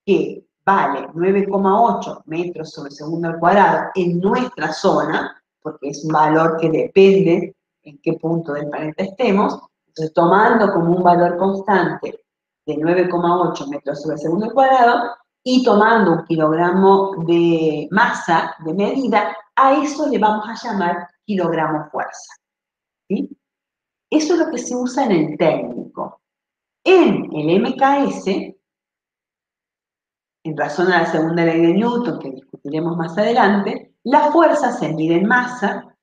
que vale 9,8 metros sobre segundo al cuadrado en nuestra zona, porque es un valor que depende en qué punto del planeta estemos. Entonces, tomando como un valor constante de 9,8 metros sobre segundo al cuadrado, y tomando 1 kilogramo de masa de medida, a eso le vamos a llamar kilogramo fuerza, ¿sí? Eso es lo que se usa en el técnico. En el MKS, en razón a la segunda ley de Newton, que discutiremos más adelante, la fuerza se mide en masa,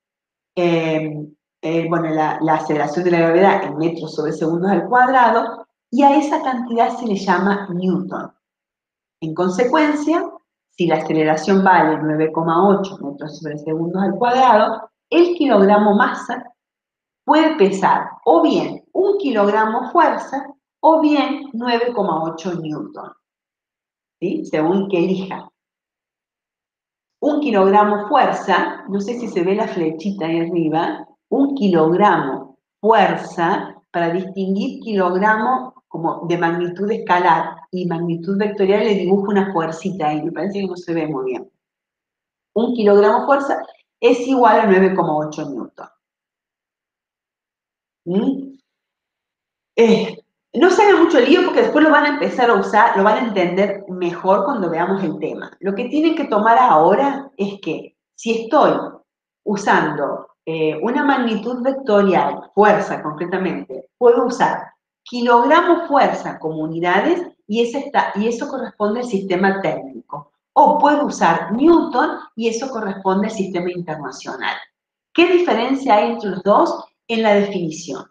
la aceleración de la gravedad en metros sobre segundos al cuadrado, y a esa cantidad se le llama Newton. En consecuencia, si la aceleración vale 9,8 metros sobre segundos al cuadrado, el kilogramo masa puede pesar o bien 1 kilogramo fuerza o bien 9,8 newton, ¿sí? Según que elija. 1 kilogramo fuerza, no sé si se ve la flechita ahí arriba, 1 kilogramo fuerza, para distinguir kilogramo como de magnitud escalar y magnitud vectorial le dibujo una fuercita ahí, me parece que no se ve muy bien. 1 kilogramo fuerza es igual a 9,8 newton. ¿Mm? No se haga mucho lío porque después lo van a empezar a usar, lo van a entender mejor cuando veamos el tema. Lo que tienen que tomar ahora es que si estoy usando una magnitud vectorial, fuerza concretamente, puedo usar kilogramo fuerza como unidades y eso corresponde al sistema técnico. O puedo usar Newton y eso corresponde al sistema internacional. ¿Qué diferencia hay entre los dos? En la definición.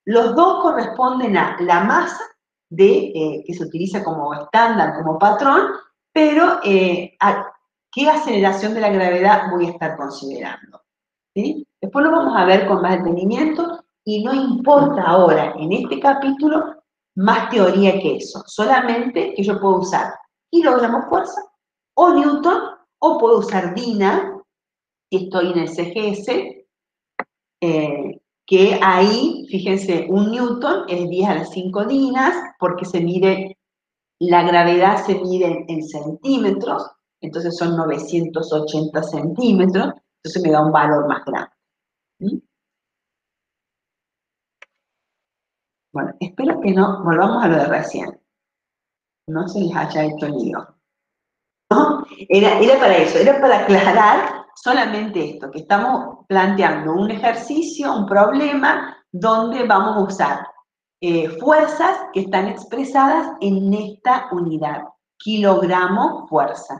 Los dos corresponden a la masa que se utiliza como estándar, como patrón, pero a qué aceleración de la gravedad voy a estar considerando. ¿Sí? Después lo vamos a ver con más detenimiento y no importa ahora, en este capítulo, más teoría que eso. Solamente que yo puedo usar kilogramos fuerza o Newton, o puedo usar Dina, si estoy en el CGS, que ahí, fíjense, un Newton es 10 a las 5 dinas, porque la gravedad se mide en centímetros, entonces son 980 centímetros, entonces me da un valor más grande. ¿Mm? Bueno, espero que no, volvamos a lo de recién. No se les haya hecho lío. ¿No? Era para eso, era para aclarar solamente esto, que estamos planteando un ejercicio, un problema, donde vamos a usar fuerzas que están expresadas en esta unidad. Kilogramo fuerza.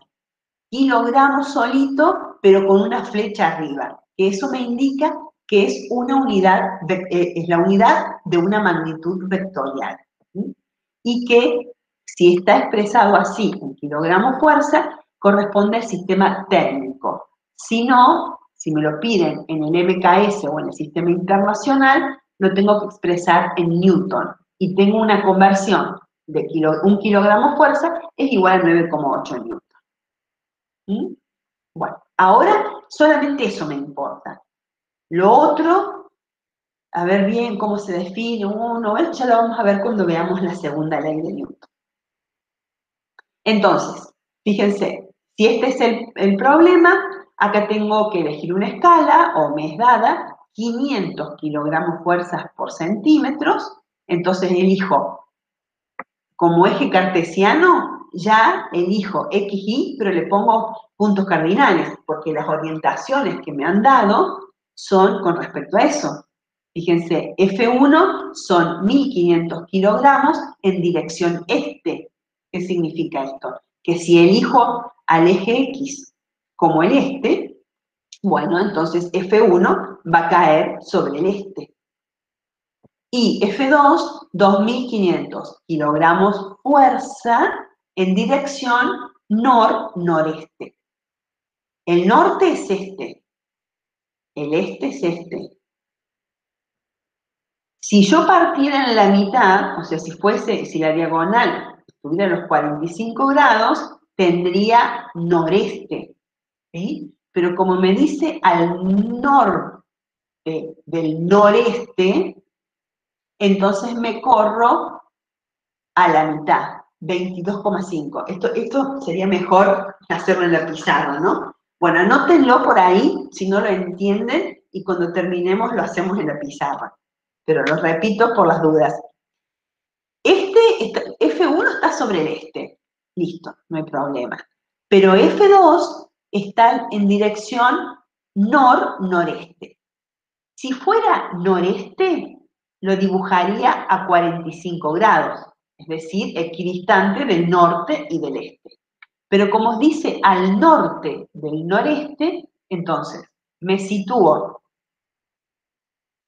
Kilogramo solito, pero con una flecha arriba. Que eso me indica que es una unidad, es la unidad de una magnitud vectorial. ¿Sí? Y que si está expresado así en kilogramo fuerza, corresponde al sistema térmico. Si no, si me lo piden en el MKS o en el sistema internacional, lo tengo que expresar en Newton. Y tengo una conversión de un kilogramo fuerza es igual a 9,8 Newton. ¿Mm? Bueno, ahora solamente eso me importa. Lo otro, a ver bien cómo se define uno, ya lo vamos a ver cuando veamos la segunda ley de Newton. Entonces, fíjense, si este es el problema, acá tengo que elegir una escala, o me es dada 500 kilogramos fuerzas por centímetros, entonces elijo como eje cartesiano, ya elijo XY, pero le pongo puntos cardinales, porque las orientaciones que me han dado son con respecto a eso. Fíjense, F1 son 1500 kilogramos en dirección este. ¿Qué significa esto? Que si elijo al eje X como el este, bueno, entonces F1 va a caer sobre el este. Y F2, 2500 kilogramos fuerza en dirección nor-noreste. El norte es este, el este es este. Si yo partiera en la mitad, o sea, si la diagonal estuviera a los 45 grados, tendría noreste, ¿sí? Pero como me dice al norte del noreste, entonces me corro a la mitad, 22,5. Esto sería mejor hacerlo en la pizarra, ¿no? Bueno, anótenlo por ahí, si no lo entienden, y cuando terminemos lo hacemos en la pizarra. Pero lo repito por las dudas. F1 está sobre el este. Listo, no hay problema. Pero F2 está en dirección nor-noreste. Si fuera noreste, lo dibujaría a 45 grados, es decir, equidistante del norte y del este. Pero como os dice al norte del noreste, entonces me sitúo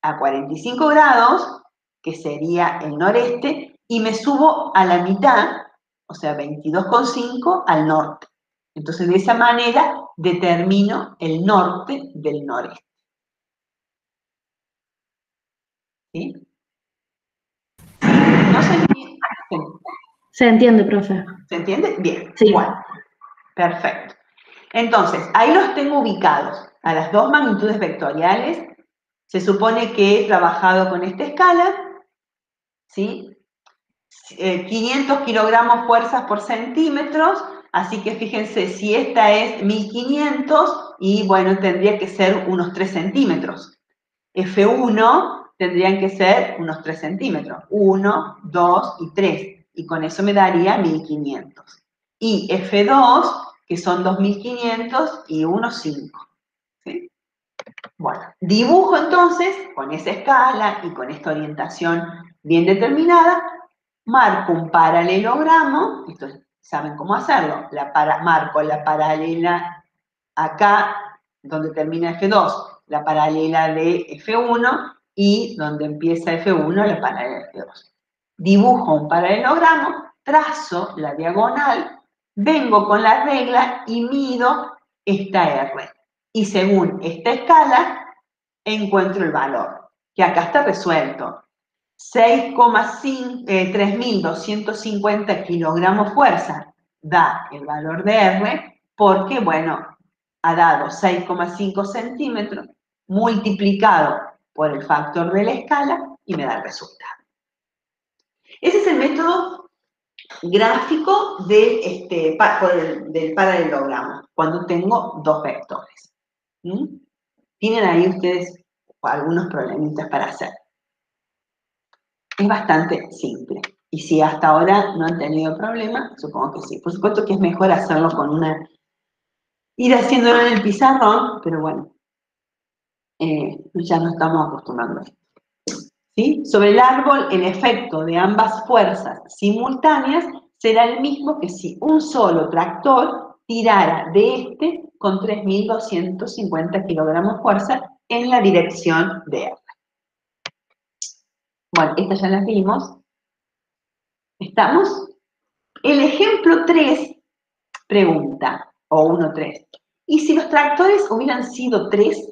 a 45 grados, que sería el noreste, y me subo a la mitad, o sea, 22,5 al norte. Entonces, de esa manera determino el norte del noreste. ¿Sí? ¿No se entiende? Se entiende, profe. ¿Se entiende? Bien. Sí. Bueno, perfecto. Entonces, ahí los tengo ubicados a las dos magnitudes vectoriales. Se supone que he trabajado con esta escala, ¿sí? 500 kilogramos fuerzas por centímetros, así que fíjense, si esta es 1500, y bueno, tendría que ser unos 3 centímetros. F1 tendrían que ser unos 3 centímetros. 1, 2 y 3. Y con eso me daría 1500. Y F2, que son 2500 y 1, 5. ¿Sí? Bueno, dibujo entonces con esa escala y con esta orientación bien determinada, marco un paralelogramo, esto saben cómo hacerlo, marco la paralela acá, donde termina F2, la paralela de F1, y donde empieza F1, la paralela de F2. Dibujo un paralelogramo, trazo la diagonal, vengo con la regla y mido esta R. Y según esta escala, encuentro el valor, que acá está resuelto. 3.250 kilogramos fuerza da el valor de R, porque, bueno, ha dado 6,5 centímetros multiplicado por el factor de la escala y me da el resultado. Ese es el método gráfico del paralelogramo, cuando tengo dos vectores. Tienen ahí ustedes algunos problemitas para hacer. Es bastante simple. Y si hasta ahora no han tenido problema, supongo que sí. Por supuesto que es mejor hacerlo ir haciéndolo en el pizarrón, pero bueno, ya no estamos acostumbrando a esto. ¿Sí? Sobre el árbol, el efecto de ambas fuerzas simultáneas será el mismo que si un solo tractor tirara de este con 3.250 kilogramos fuerza en la dirección de R. Bueno, estas ya las vimos. ¿Estamos? El ejemplo 3 pregunta, o 1.3. ¿Y si los tractores hubieran sido 3?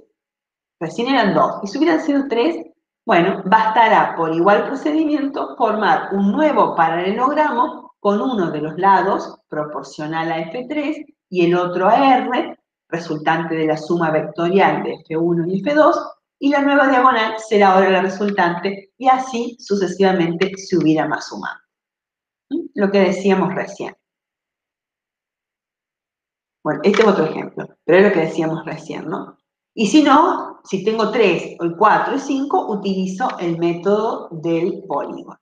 Recién eran 2. ¿Y si hubieran sido 3? Bueno, bastará por igual procedimiento formar un nuevo paralelogramo con uno de los lados proporcional a F3 y el otro a R, resultante de la suma vectorial de F1 y F2, y la nueva diagonal será ahora la resultante, y así sucesivamente se hubiera más sumado. Lo que decíamos recién. Bueno, este es otro ejemplo, pero es lo que decíamos recién, ¿no? Y si no, si tengo 3, 4 y 5, utilizo el método del polígono.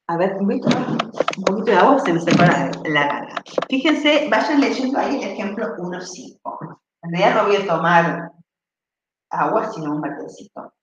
A ver, voy a tomar un poquito de agua, se me separa la garganta. Fíjense, vayan leyendo ahí el ejemplo 1.5. En realidad no voy a tomar agua, sino un matecito.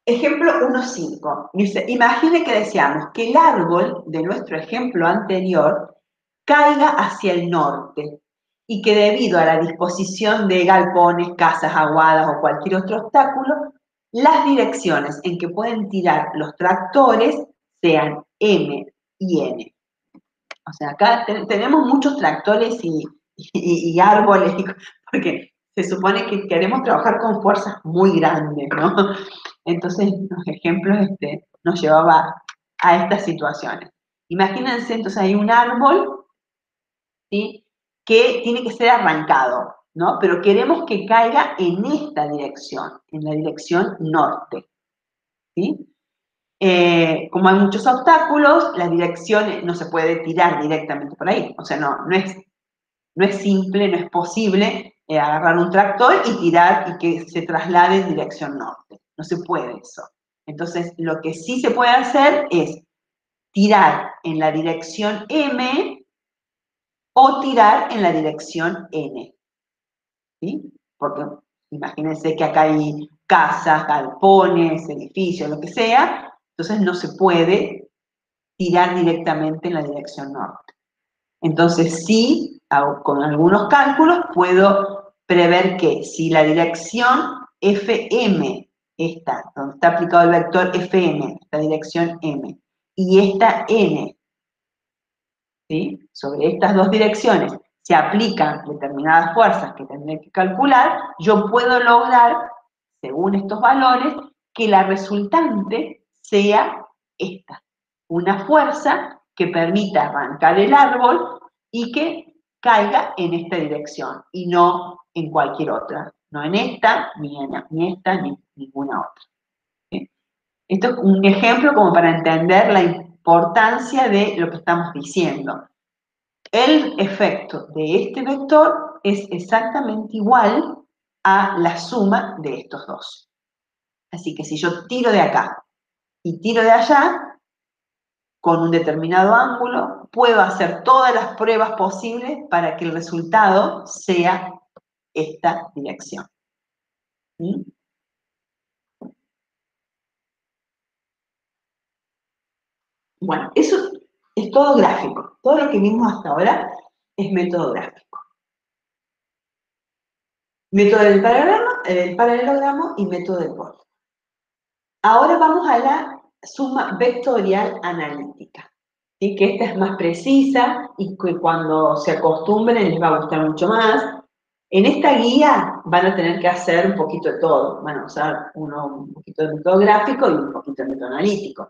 Ejemplo 1.5. Dice, imagine que deseamos que el árbol de nuestro ejemplo anterior caiga hacia el norte y que debido a la disposición de galpones, casas aguadas o cualquier otro obstáculo, las direcciones en que pueden tirar los tractores sean M y N. O sea, acá tenemos muchos tractores y árboles, porque se supone que queremos trabajar con fuerzas muy grandes, ¿no? Entonces, los ejemplos nos llevaba a estas situaciones. Imagínense, entonces hay un árbol, ¿sí?, que tiene que ser arrancado, ¿no? Pero queremos que caiga en esta dirección, en la dirección norte, ¿sí? Como hay muchos obstáculos, la dirección no se puede tirar directamente por ahí. O sea, no es simple, no es posible agarrar un tractor y tirar y que se traslade en dirección norte. No se puede eso. Entonces, lo que sí se puede hacer es tirar en la dirección M o tirar en la dirección N. ¿Sí? Porque imagínense que acá hay casas, galpones, edificios, lo que sea, entonces no se puede tirar directamente en la dirección norte. Entonces sí, con algunos cálculos puedo prever que si la dirección FM, esta, donde está aplicado el vector FM, esta dirección M, y esta N, ¿sí?, sobre estas dos direcciones se aplican determinadas fuerzas que tendré que calcular, yo puedo lograr, según estos valores, que la resultante sea esta, una fuerza que permita arrancar el árbol y que caiga en esta dirección y no en cualquier otra, no en esta, ni esta, ni ninguna otra. ¿Sí? Esto es un ejemplo como para entender la importancia de lo que estamos diciendo. El efecto de este vector es exactamente igual a la suma de estos dos. Así que si yo tiro de acá y tiro de allá, con un determinado ángulo, puedo hacer todas las pruebas posibles para que el resultado sea esta dirección. ¿Mm? Bueno, eso es todo gráfico. Todo lo que vimos hasta ahora es método gráfico. Método del paralelogramo y método del borde. Ahora vamos a la suma vectorial analítica, ¿sí? Que esta es más precisa y que cuando se acostumbren les va a gustar mucho más. En esta guía van a tener que hacer un poquito de todo. Van a usar un poquito de método gráfico y un poquito de método analítico.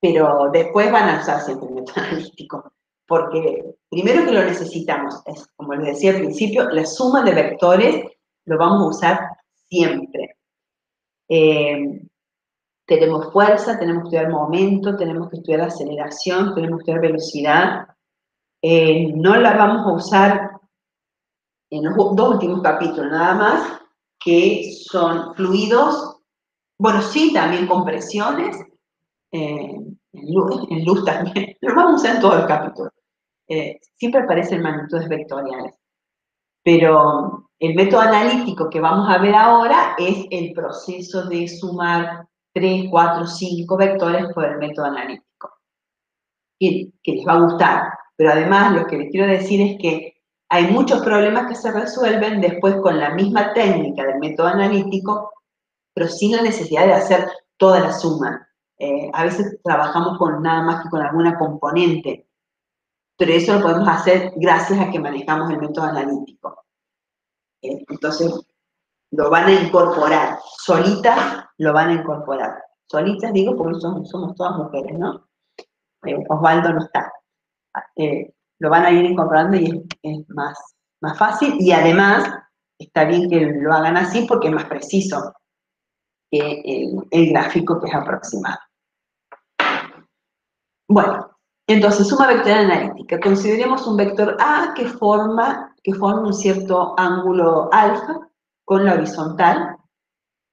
Pero después van a usar siempre el método analítico, porque primero que lo necesitamos, es, como les decía al principio, la suma de vectores lo vamos a usar siempre. Tenemos fuerza, tenemos que estudiar momento, tenemos que estudiar aceleración, tenemos que estudiar velocidad. No la vamos a usar en los dos últimos capítulos nada más, que son fluidos, bueno, sí, también compresiones, en luz también, lo vamos a usar en todos los capítulos. Siempre aparecen magnitudes vectoriales. Pero el método analítico que vamos a ver ahora es el proceso de sumar 3, 4, 5 vectores por el método analítico, que les va a gustar. Pero además lo que les quiero decir es que hay muchos problemas que se resuelven después con la misma técnica del método analítico, pero sin la necesidad de hacer toda la suma. A veces trabajamos con nada más que con alguna componente, pero eso lo podemos hacer gracias a que manejamos el método analítico. Entonces, lo van a incorporar, solitas lo van a incorporar. Solitas digo porque somos todas mujeres, ¿no? Osvaldo no está. Lo van a ir incorporando y es más fácil, y además está bien que lo hagan así porque es más preciso que el gráfico que es aproximado. Bueno, entonces, suma vectorial analítica. Consideremos un vector A que forma un cierto ángulo alfa con la horizontal.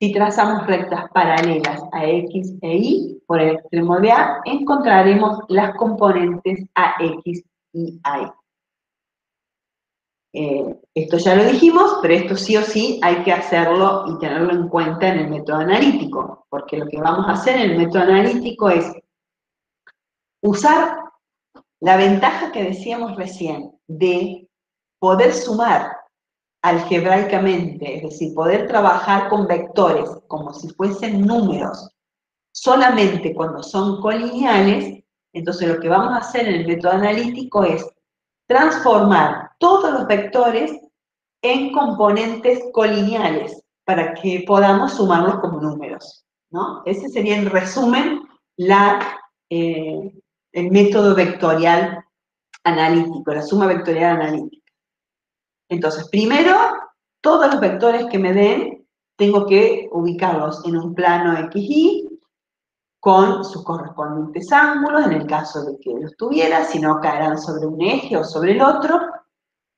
Si trazamos rectas paralelas a X e Y por el extremo de A, encontraremos las componentes AX y AY. Esto ya lo dijimos, pero esto sí o sí hay que hacerlo y tenerlo en cuenta en el método analítico, porque lo que vamos a hacer en el método analítico es usar la ventaja que decíamos recién de poder sumar algebraicamente, es decir, poder trabajar con vectores como si fuesen números, solamente cuando son colineales. Entonces lo que vamos a hacer en el método analítico es transformar todos los vectores en componentes colineales para que podamos sumarlos como números, ¿no? Ese sería en resumen el método vectorial analítico, la suma vectorial analítica. Entonces, primero, todos los vectores que me den, tengo que ubicarlos en un plano XY con sus correspondientes ángulos, en el caso de que los tuviera, si no caerán sobre un eje o sobre el otro,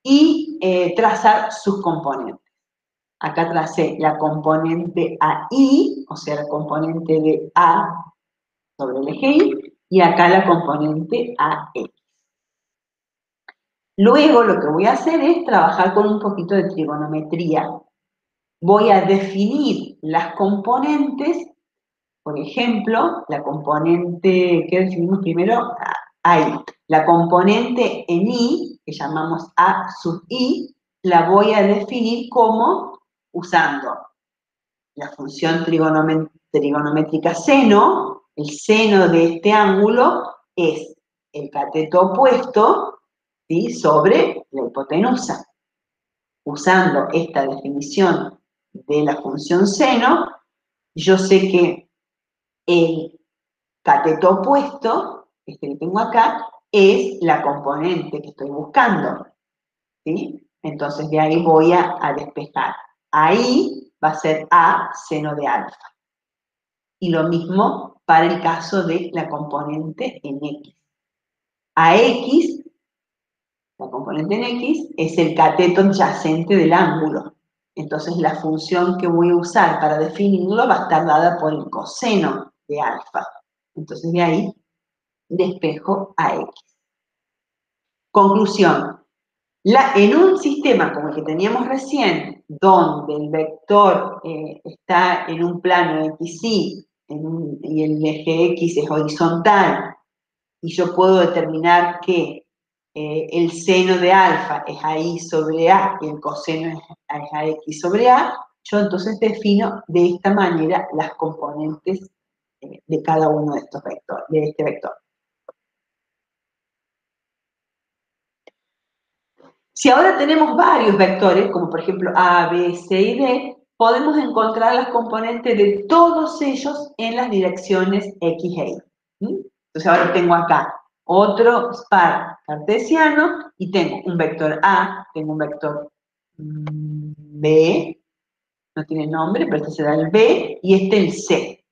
y trazar sus componentes. Acá tracé la componente AI, o sea, la componente de A sobre el eje Y, y acá la componente AX. Luego lo que voy a hacer es trabajar con un poquito de trigonometría. Voy a definir las componentes, por ejemplo, la componente, ¿qué definimos primero? Ahí. La componente en Y, que llamamos A sub I, la voy a definir como usando la función trigonométrica seno. El seno de este ángulo es el cateto opuesto, ¿sí?, sobre la hipotenusa. Usando esta definición de la función seno, yo sé que el cateto opuesto, este que tengo acá, es la componente que estoy buscando, ¿sí? Entonces de ahí voy a despejar. Ahí va a ser A seno de alfa. Y lo mismo para el caso de la componente en X. AX, la componente en X, es el cateto adyacente del ángulo. Entonces la función que voy a usar para definirlo va a estar dada por el coseno de alfa. Entonces de ahí de espejo AX. Conclusión. En un sistema como el que teníamos recién, donde el vector está en un plano XY y el eje X es horizontal, y yo puedo determinar que el seno de alfa es AI sobre A y el coseno es AX sobre A, yo entonces defino de esta manera las componentes de cada uno de estos vectores, de este vector. Si ahora tenemos varios vectores, como por ejemplo A, B, C y D, podemos encontrar las componentes de todos ellos en las direcciones X e Y. Entonces ahora tengo acá otro par cartesiano y tengo un vector A, tengo un vector B, no tiene nombre, pero este será el B, y este el C.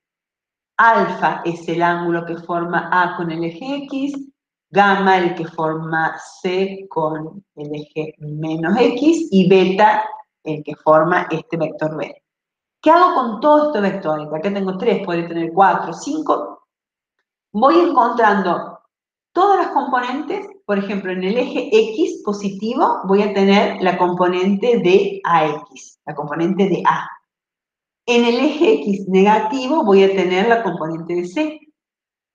Alfa es el ángulo que forma A con el eje X, gamma el que forma C con el eje menos X, y beta el que forma este vector B. ¿Qué hago con todos estos vectores? Acá tengo 3, podría tener 4, 5. Voy encontrando todas las componentes, por ejemplo, en el eje X positivo voy a tener la componente de AX, la componente de A. En el eje X negativo voy a tener la componente de C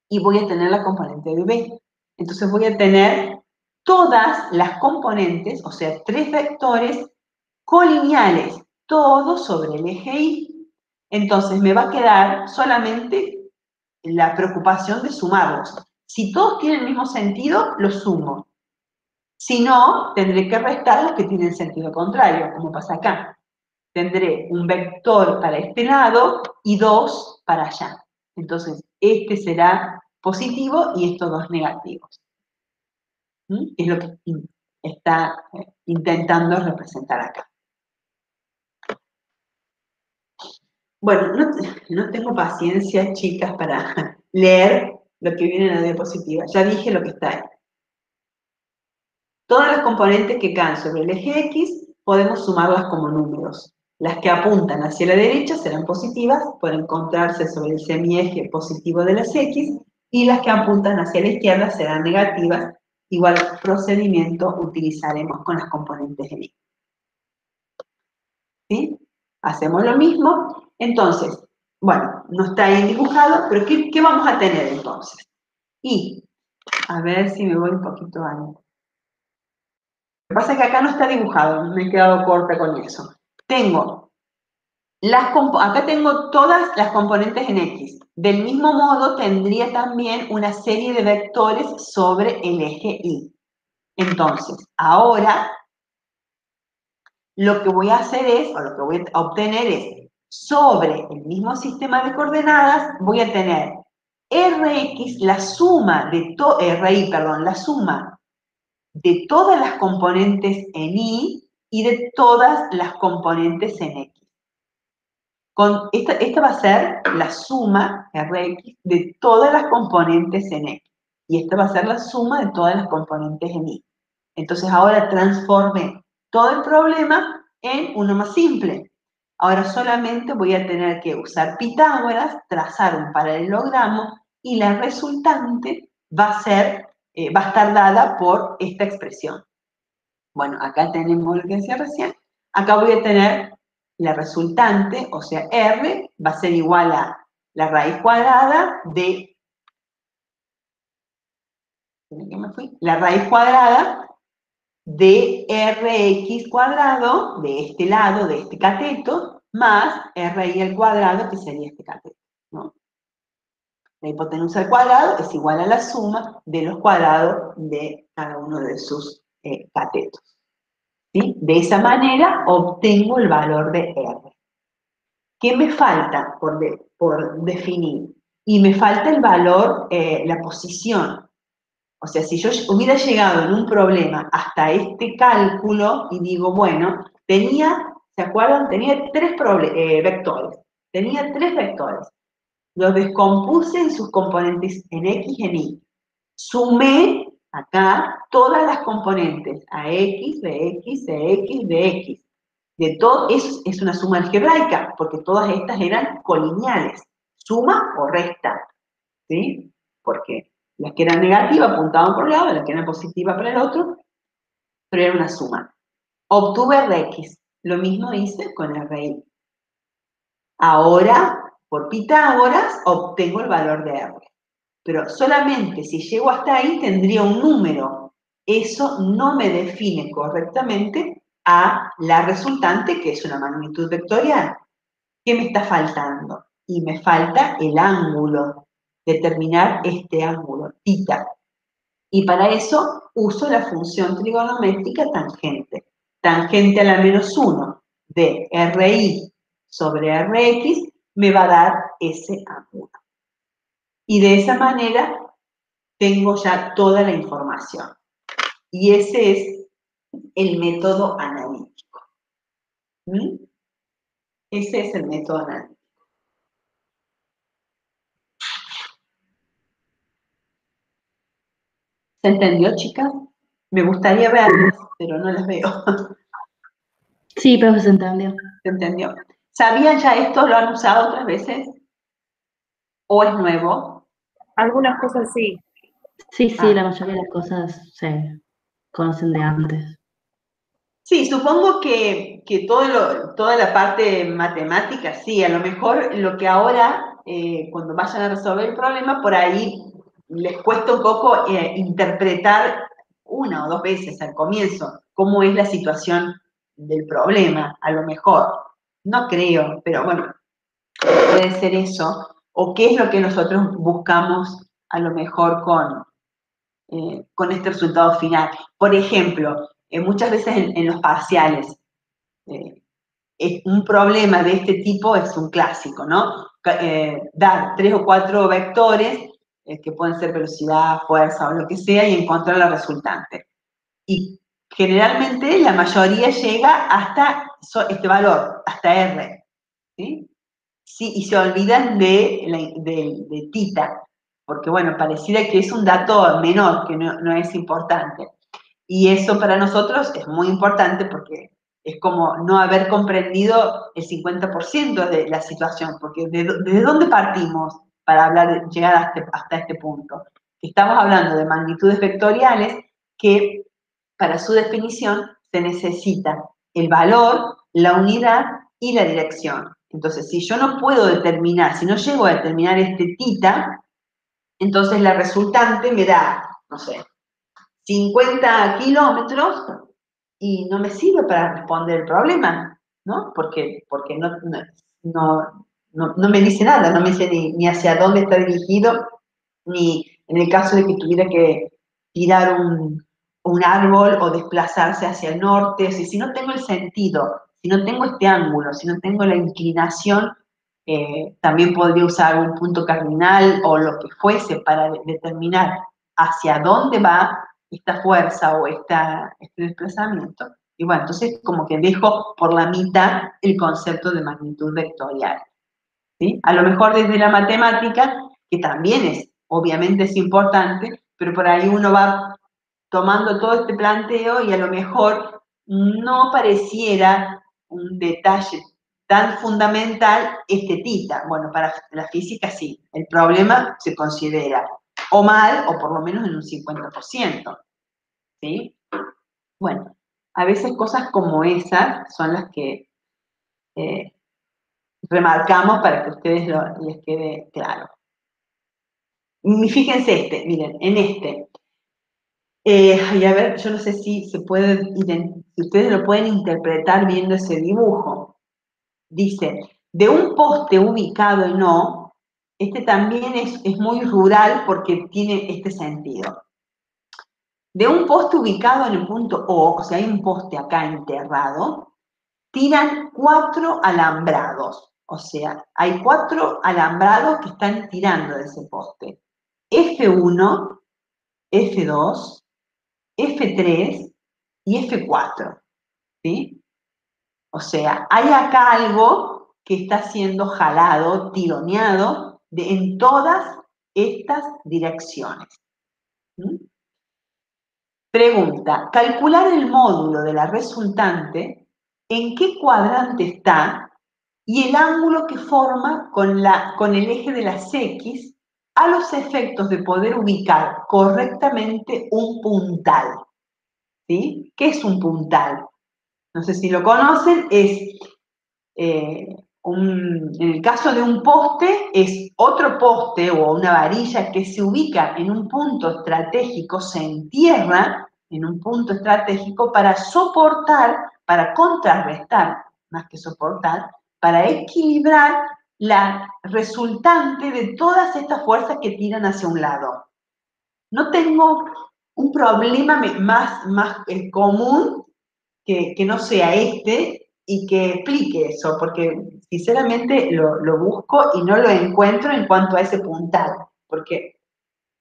y voy a tener la componente de B. Entonces voy a tener todas las componentes, o sea, 3 vectores colineales, todos sobre el eje Y. Entonces me va a quedar solamente la preocupación de sumarlos. Si todos tienen el mismo sentido, los sumo. Si no, tendré que restar los que tienen sentido contrario, como pasa acá. Tendré un vector para este lado y 2 para allá. Entonces, este será positivo y estos 2 negativos. Es lo que está intentando representar acá. Bueno, no tengo paciencia, chicas, para leer lo que viene en la diapositiva. Ya dije lo que está ahí. Todas las componentes que caen sobre el eje X podemos sumarlas como números. Las que apuntan hacia la derecha serán positivas por encontrarse sobre el semieje positivo de las X, y las que apuntan hacia la izquierda serán negativas. Igual procedimiento utilizaremos con las componentes de Y. ¿Sí? Hacemos lo mismo. Entonces, bueno, no está ahí dibujado, pero ¿qué vamos a tener entonces? Y, a ver si me voy un poquito antes. Lo que pasa es que acá no está dibujado, me he quedado corta con eso. Acá tengo todas las componentes en X. Del mismo modo, tendría también una serie de vectores sobre el eje Y. Entonces, ahora, lo que voy a hacer es, o lo que voy a obtener es, sobre el mismo sistema de coordenadas, voy a tener Rx, la suma de todas las componentes en Y y de todas las componentes en X. Esta va a ser la suma, Rx, de todas las componentes en X. Y esta va a ser la suma de todas las componentes en Y. Entonces ahora transformé todo el problema en uno más simple. Ahora solamente voy a tener que usar Pitágoras, trazar un paralelogramo, y la resultante va a estar dada por esta expresión. Bueno, acá tenemos lo que decía recién. Acá voy a tener la resultante, o sea, R va a ser igual a la raíz cuadrada de... La raíz cuadrada de Rx cuadrado, de este lado, de este cateto, más Ri al cuadrado, que sería este cateto, ¿no? La hipotenusa al cuadrado es igual a la suma de los cuadrados de cada uno de sus catetos. ¿Sí? De esa manera obtengo el valor de R. ¿Qué me falta por definir? Y me falta el valor, la posición. O sea, si yo hubiera llegado en un problema hasta este cálculo y digo, bueno, ¿se acuerdan? Tenía 3 vectores. Tenía 3 vectores. Los descompuse en sus componentes en X y en Y. Sumé acá todas las componentes, AX, BX, CX, BX. De todo, eso es una suma algebraica, porque todas estas eran colineales. Suma o resta, ¿sí? Porque Las que eran negativas apuntaban por un lado, las que eran positivas para el otro, pero era una suma. Obtuve Rx, lo mismo hice con Ri. Ahora, por Pitágoras, obtengo el valor de R. Pero solamente si llego hasta ahí tendría un número. Eso no me define correctamente a la resultante, que es una magnitud vectorial. ¿Qué me está faltando? Y me falta el ángulo, determinar este ángulo, θ. Y para eso uso la función trigonométrica tangente. Tangente a la -1 de Ri sobre Rx me va a dar ese ángulo. Y de esa manera tengo ya toda la información. Y ese es el método analítico. ¿Mm? Ese es el método analítico. ¿Se entendió, chicas? Me gustaría verlas, pero no las veo. Sí, profe, se entendió. ¿Se entendió? ¿Sabían ya esto? ¿Lo han usado otras veces? ¿O es nuevo? Algunas cosas sí. Sí, sí, la mayoría de las cosas se conocen de antes. Sí, supongo que toda la parte matemática, sí, a lo mejor lo que ahora, cuando vayan a resolver el problema, por ahí les cuesta un poco interpretar una o dos veces al comienzo cómo es la situación del problema, a lo mejor. No creo, pero bueno, puede ser eso. O qué es lo que nosotros buscamos a lo mejor con este resultado final. Por ejemplo, muchas veces en los parciales, un problema de este tipo es un clásico, ¿no? Dar 3 o 4 vectores, que pueden ser velocidad, fuerza o lo que sea, y encontrar la resultante. Y generalmente la mayoría llega hasta este valor, hasta R, ¿sí? Sí, y se olvidan de θ, porque bueno, pareciera que es un dato menor, que no es importante. Y eso para nosotros es muy importante porque es como no haber comprendido el 50% de la situación, porque ¿desde dónde partimos para llegar hasta este punto? Estamos hablando de magnitudes vectoriales que para su definición se necesita el valor, la unidad y la dirección. Entonces, si yo no puedo determinar, si no llego a determinar este θ, entonces la resultante me da, no sé, 50 kilómetros y no me sirve para responder el problema, ¿no? Porque no me dice nada, no me dice ni hacia dónde está dirigido, ni en el caso de que tuviera que tirar un árbol o desplazarse hacia el norte, si no tengo el sentido, si no tengo este ángulo, si no tengo la inclinación, también podría usar un punto cardinal o lo que fuese para determinar hacia dónde va esta fuerza o este desplazamiento. Y bueno, entonces como que dejo por la mitad el concepto de magnitud vectorial. ¿Sí? A lo mejor desde la matemática, que también obviamente es importante, pero por ahí uno va tomando todo este planteo y a lo mejor no pareciera un detalle tan fundamental este θ. Bueno, para la física sí, el problema se considera o mal o por lo menos en un 50%. ¿Sí? Bueno, a veces cosas como esas son las que remarcamos para que a ustedes les quede claro. Y fíjense miren, en y a ver, yo no sé si si ustedes lo pueden interpretar viendo ese dibujo. Dice, de un poste ubicado en O, este también es muy rural porque tiene este sentido. De un poste ubicado en el punto O sea, hay un poste acá enterrado, tiran 4 alambrados. O sea, hay 4 alambrados que están tirando de ese poste. F1, F2, F3 y F4. ¿Sí? O sea, hay acá algo que está siendo jalado, tironeado en todas estas direcciones. ¿Sí? Pregunta, calcular el módulo de la resultante, ¿en qué cuadrante está? Y el ángulo que forma con el eje de las X a los efectos de poder ubicar correctamente un puntal. ¿Sí? ¿Qué es un puntal? No sé si lo conocen, es en el caso de un poste, es otro poste o una varilla que se ubica en un punto estratégico, se entierra en un punto estratégico para soportar, para contrarrestar, más que soportar, para equilibrar la resultante de todas estas fuerzas que tiran hacia un lado. No tengo un problema más común que no sea este y que explique eso, porque sinceramente lo busco y no lo encuentro en cuanto a ese puntal, porque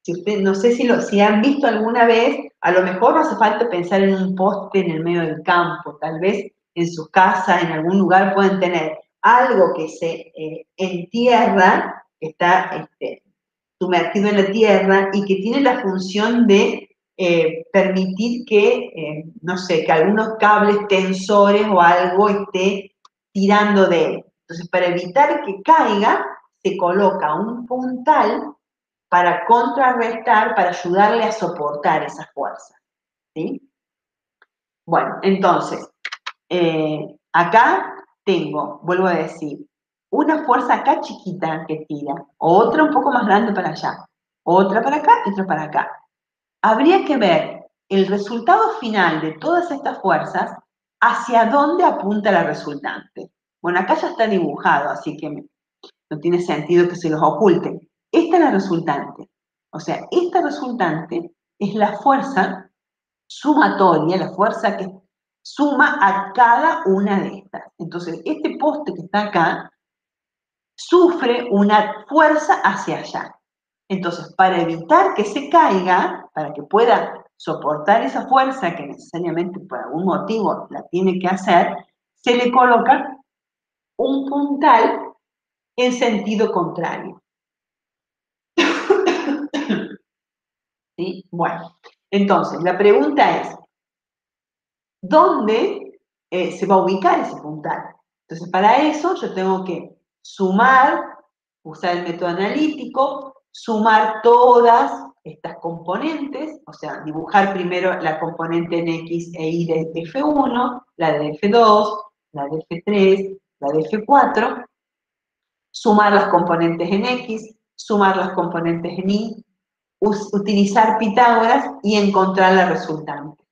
si usted, no sé si han visto alguna vez, a lo mejor no hace falta pensar en un poste en el medio del campo, tal vez en su casa, en algún lugar pueden tener algo que se entierra, que está sumergido en la tierra y que tiene la función de permitir que, no sé, que algunos cables tensores o algo esté tirando de él. Entonces, para evitar que caiga, se coloca un puntal para contrarrestar, para ayudarle a soportar esa fuerza. ¿Sí? Bueno, entonces, acá tengo, vuelvo a decir, una fuerza acá chiquita que tira, otra un poco más grande para allá, otra para acá y otra para acá. Habría que ver el resultado final de todas estas fuerzas, hacia dónde apunta la resultante. Bueno, acá ya está dibujado, así que no tiene sentido que se los oculten. Esta es la resultante. O sea, esta resultante es la fuerza sumatoria, la fuerza que suma a cada una de estas. Entonces, este poste que está acá sufre una fuerza hacia allá. Entonces, para evitar que se caiga, para que pueda soportar esa fuerza que necesariamente por algún motivo la tiene que hacer, se le coloca un puntal en sentido contrario. ¿Sí? Bueno, entonces, la pregunta es, ¿dónde se va a ubicar ese puntal? Entonces, para eso yo tengo que sumar, usar el método analítico, sumar todas estas componentes, o sea, dibujar primero la componente en X e Y de F1, la de F2, la de F3, la de F4, sumar las componentes en X, sumar las componentes en Y, utilizar Pitágoras y encontrar la resultante,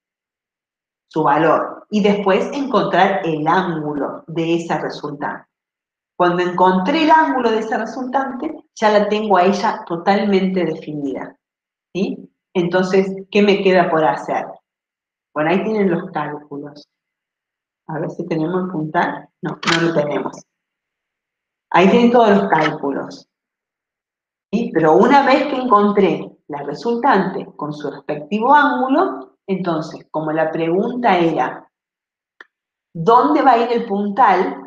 su valor, y después encontrar el ángulo de esa resultante. Cuando encontré el ángulo de esa resultante, ya la tengo a ella totalmente definida, ¿sí? Entonces, ¿qué me queda por hacer? Bueno, ahí tienen los cálculos. A ver si tenemos el puntal. No, no lo tenemos. Ahí tienen todos los cálculos. ¿Sí? Pero una vez que encontré la resultante con su respectivo ángulo, entonces, como la pregunta era, ¿dónde va a ir el puntal?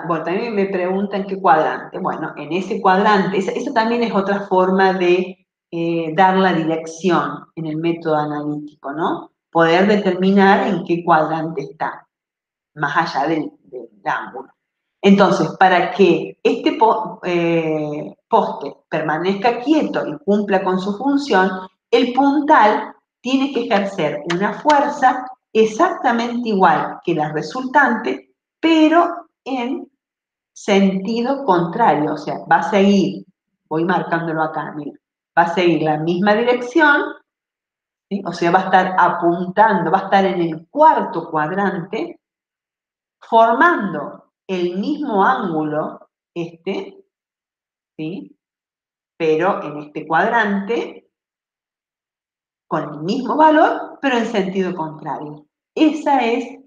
Bueno, también me preguntan qué cuadrante. Bueno, en ese cuadrante, esa también es otra forma de dar la dirección en el método analítico, ¿no? Poder determinar en qué cuadrante está, más allá del ángulo. Entonces, para que este poste permanezca quieto y cumpla con su función, el puntal tiene que ejercer una fuerza exactamente igual que la resultante, pero en sentido contrario, o sea, va a seguir, voy marcándolo acá, mira, va a seguir la misma dirección, ¿sí? O sea, va a estar apuntando, va a estar en el cuarto cuadrante, formando el mismo ángulo, ¿sí? Pero en este cuadrante, con el mismo valor, pero en sentido contrario. Ese es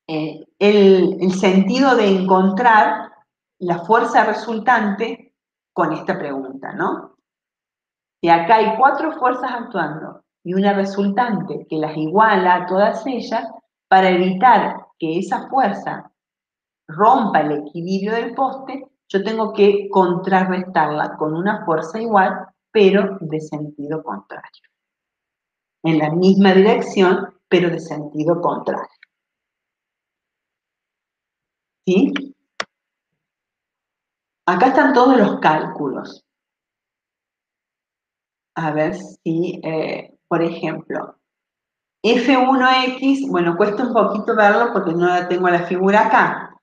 el sentido de encontrar la fuerza resultante con esta pregunta, ¿no? Si acá hay 4 fuerzas actuando y una resultante que las iguala a todas ellas, para evitar que esa fuerza rompa el equilibrio del poste, yo tengo que contrarrestarla con una fuerza igual, pero de sentido contrario. En la misma dirección, pero de sentido contrario. ¿Sí? Acá están todos los cálculos. A ver si, por ejemplo, F1X, bueno, cuesta un poquito verlo porque no la tengo la figura acá,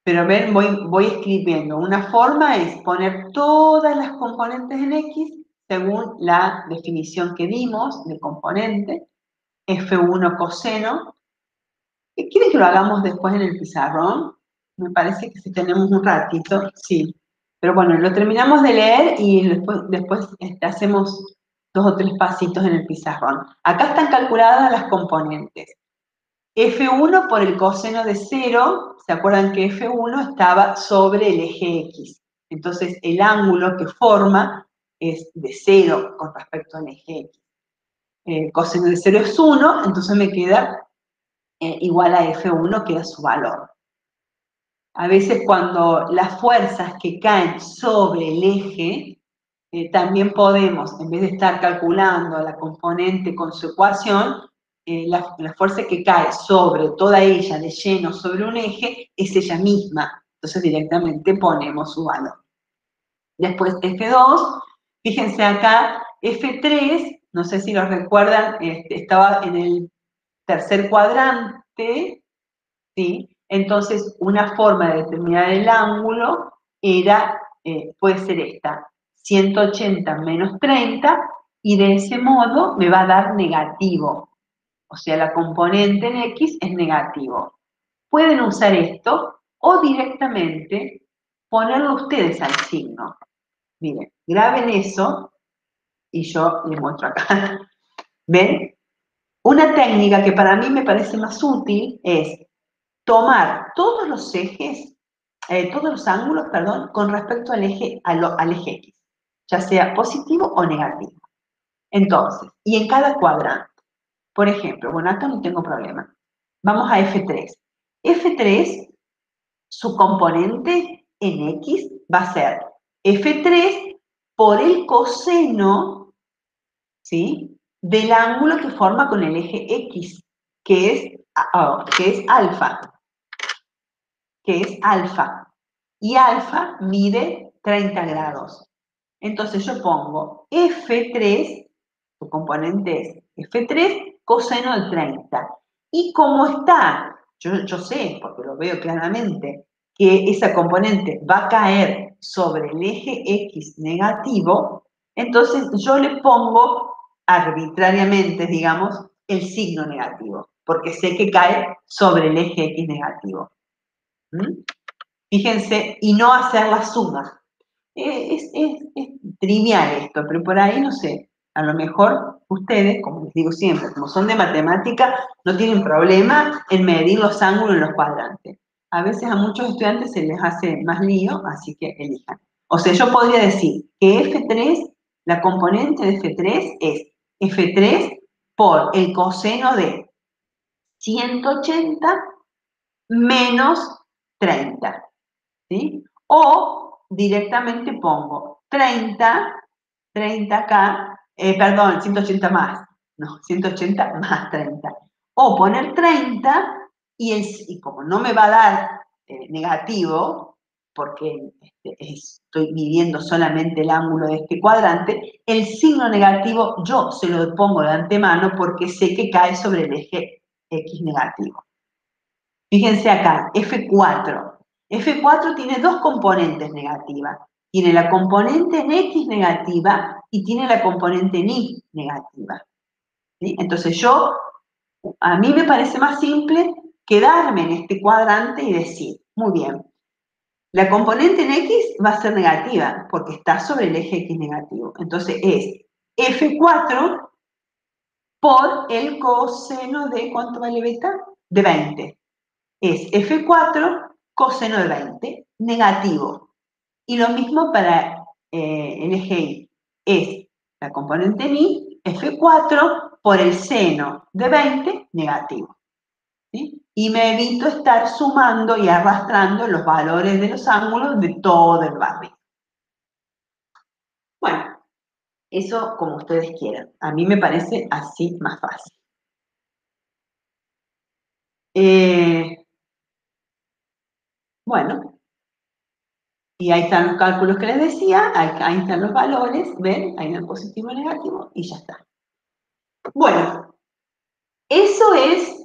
pero ven, voy escribiendo. Una forma es poner todas las componentes en X según la definición que dimos de componente, F1 coseno. ¿Quieren que lo hagamos después en el pizarrón? Me parece que si tenemos un ratito, sí. Pero bueno, lo terminamos de leer y después hacemos 2 o 3 pasitos en el pizarrón. Acá están calculadas las componentes. F1 por el coseno de 0, ¿se acuerdan que F1 estaba sobre el eje X? Entonces el ángulo que forma es de 0 con respecto al eje X. El coseno de 0 es 1, entonces me queda igual a F1, que era su valor. A veces cuando las fuerzas que caen sobre el eje, también podemos, en vez de estar calculando la componente con su ecuación, la fuerza que cae sobre toda ella de lleno sobre un eje es ella misma. Entonces directamente ponemos su valor. Después F2, fíjense acá, F3, no sé si lo recuerdan, estaba en el tercer cuadrante, ¿sí? Entonces, una forma de determinar el ángulo puede ser esta, 180 menos 30, y de ese modo me va a dar negativo. O sea, la componente en X es negativo. Pueden usar esto o directamente ponerlo ustedes al signo. Miren, graben eso y yo les muestro acá. ¿Ven? Una técnica que para mí me parece más útil es tomar todos los ejes, todos los ángulos, perdón, con respecto al eje X, ya sea positivo o negativo. Entonces, y en cada cuadrante. Por ejemplo, bueno, acá no tengo problema. Vamos a F3. F3, su componente en X va a ser F3 por el coseno, ¿sí?, del ángulo que forma con el eje X, que es alfa. Y alfa mide 30 grados. Entonces yo pongo F3, su componente es F3, coseno de 30. Y como está, yo sé, porque lo veo claramente, que esa componente va a caer sobre el eje X negativo, entonces yo le pongo arbitrariamente, digamos, el signo negativo, porque sé que cae sobre el eje X negativo. ¿Mm? Fíjense, y no hacer la suma. Es trivial esto, pero por ahí, no sé, a lo mejor ustedes, como les digo siempre, como son de matemática, no tienen problema en medir los ángulos en los cuadrantes. A veces a muchos estudiantes se les hace más lío, así que elijan. O sea, yo podría decir que F3, la componente de F3 es F3 por el coseno de 180 menos 30. ¿Sí? O directamente pongo 30 acá, perdón, 180 más, no, 180 más 30. O poner 30 y como no me va a dar negativo, porque estoy midiendo solamente el ángulo de este cuadrante, el signo negativo yo se lo pongo de antemano porque sé que cae sobre el eje X negativo. Fíjense acá, F4. F4 tiene 2 componentes negativas. Tiene la componente en X negativa y tiene la componente en Y negativa. ¿Sí? Entonces a mí me parece más simple quedarme en este cuadrante y decir, muy bien, la componente en X va a ser negativa porque está sobre el eje X negativo. Entonces es F4 por el coseno de, ¿cuánto vale beta? De 20. Es F4 coseno de 20, negativo. Y lo mismo para el eje Y. Es la componente en Y, F4 por el seno de 20, negativo. ¿Sí? Y me evito estar sumando y arrastrando los valores de los ángulos de todo el barrio. Bueno, eso como ustedes quieran. A mí me parece así más fácil. Bueno. Y ahí están los cálculos que les decía, ahí están los valores, ¿ven? Ahí el positivo y negativo, y ya está. Bueno, eso es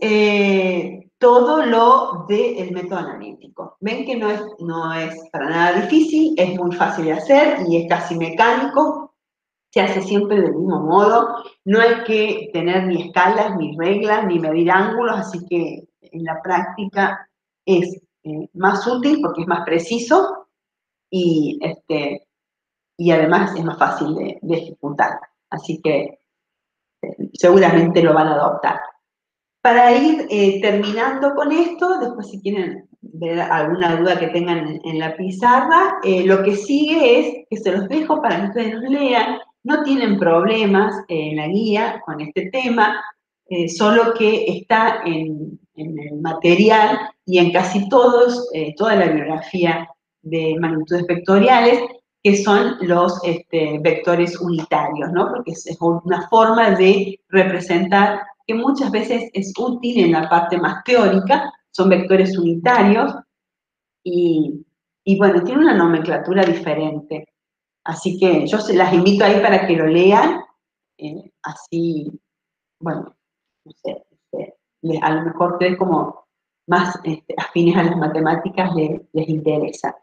todo lo del método analítico. Ven que no es para nada difícil, es muy fácil de hacer y es casi mecánico, se hace siempre del mismo modo, no hay que tener ni escalas, ni reglas, ni medir ángulos, así que en la práctica es más útil porque es más preciso y, y además es más fácil de ejecutar. Así que seguramente lo van a adoptar. Para ir terminando con esto, después si quieren ver alguna duda que tengan en la pizarra, lo que sigue es que se los dejo para que ustedes los lean. No tienen problemas en la guía con este tema, solo que está en el material y en casi toda la bibliografía de magnitudes vectoriales, que son los vectores unitarios, ¿no? Porque es una forma de representar que muchas veces es útil en la parte más teórica, son vectores unitarios y bueno, tiene una nomenclatura diferente. Así que yo se las invito ahí para que lo lean, así, bueno, no sé, a lo mor ustedes como más afines a las matemáticas les interesa.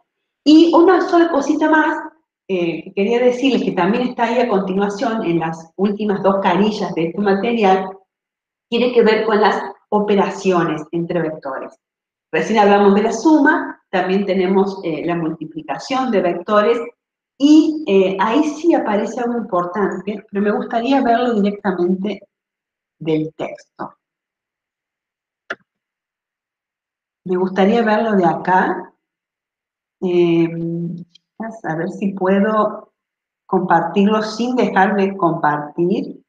Y una sola cosita más que quería decirles, que también está ahí a continuación en las últimas dos carillas de este material, tiene que ver con las operaciones entre vectores. Recién hablamos de la suma, también tenemos la multiplicación de vectores, y ahí sí aparece algo importante, pero me gustaría verlo directamente del texto. Me gustaría verlo de acá. A ver si puedo compartirlo sin dejar de compartir.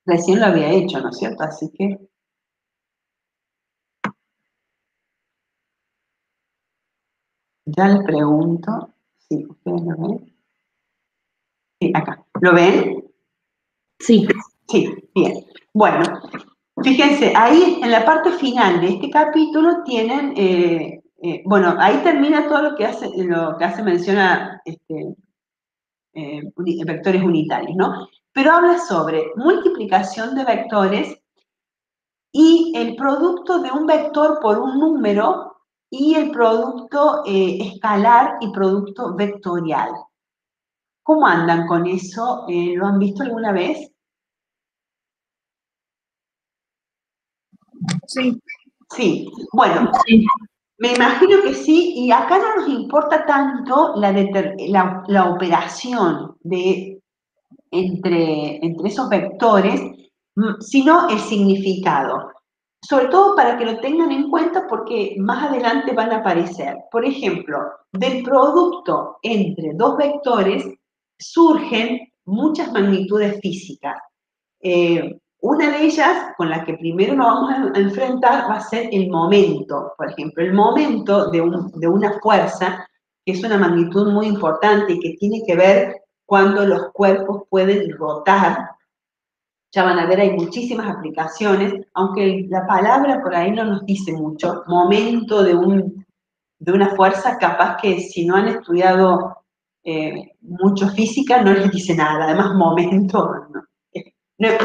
Recién lo había hecho, ¿no es cierto? Así que ya les pregunto si ustedes lo ven. Sí, acá. ¿Lo ven? Sí. Sí, bien. Bueno, fíjense, ahí en la parte final de este capítulo tienen, bueno, ahí termina todo lo que hace mención a vectores unitarios, ¿no? Pero habla sobre multiplicación de vectores y el producto de un vector por un número y el producto escalar y producto vectorial. ¿Cómo andan con eso? ¿Lo han visto alguna vez? Sí. Sí, bueno, Sí. me imagino que sí, y acá no nos importa tanto la operación entre esos vectores, sino el significado. Sobre todo para que lo tengan en cuenta porque más adelante van a aparecer. Por ejemplo, del producto entre dos vectores surgen muchas magnitudes físicas. Una de ellas, con la que primero nos vamos a enfrentar, va a ser el momento. Por ejemplo, el momento de una fuerza, que es una magnitud muy importante y que tiene que ver cuando los cuerpos pueden rotar. Ya van a ver, hay muchísimas aplicaciones, aunque la palabra por ahí no nos dice mucho. Momento de una fuerza, capaz que si no han estudiado mucho física, no les dice nada. Además, momento no es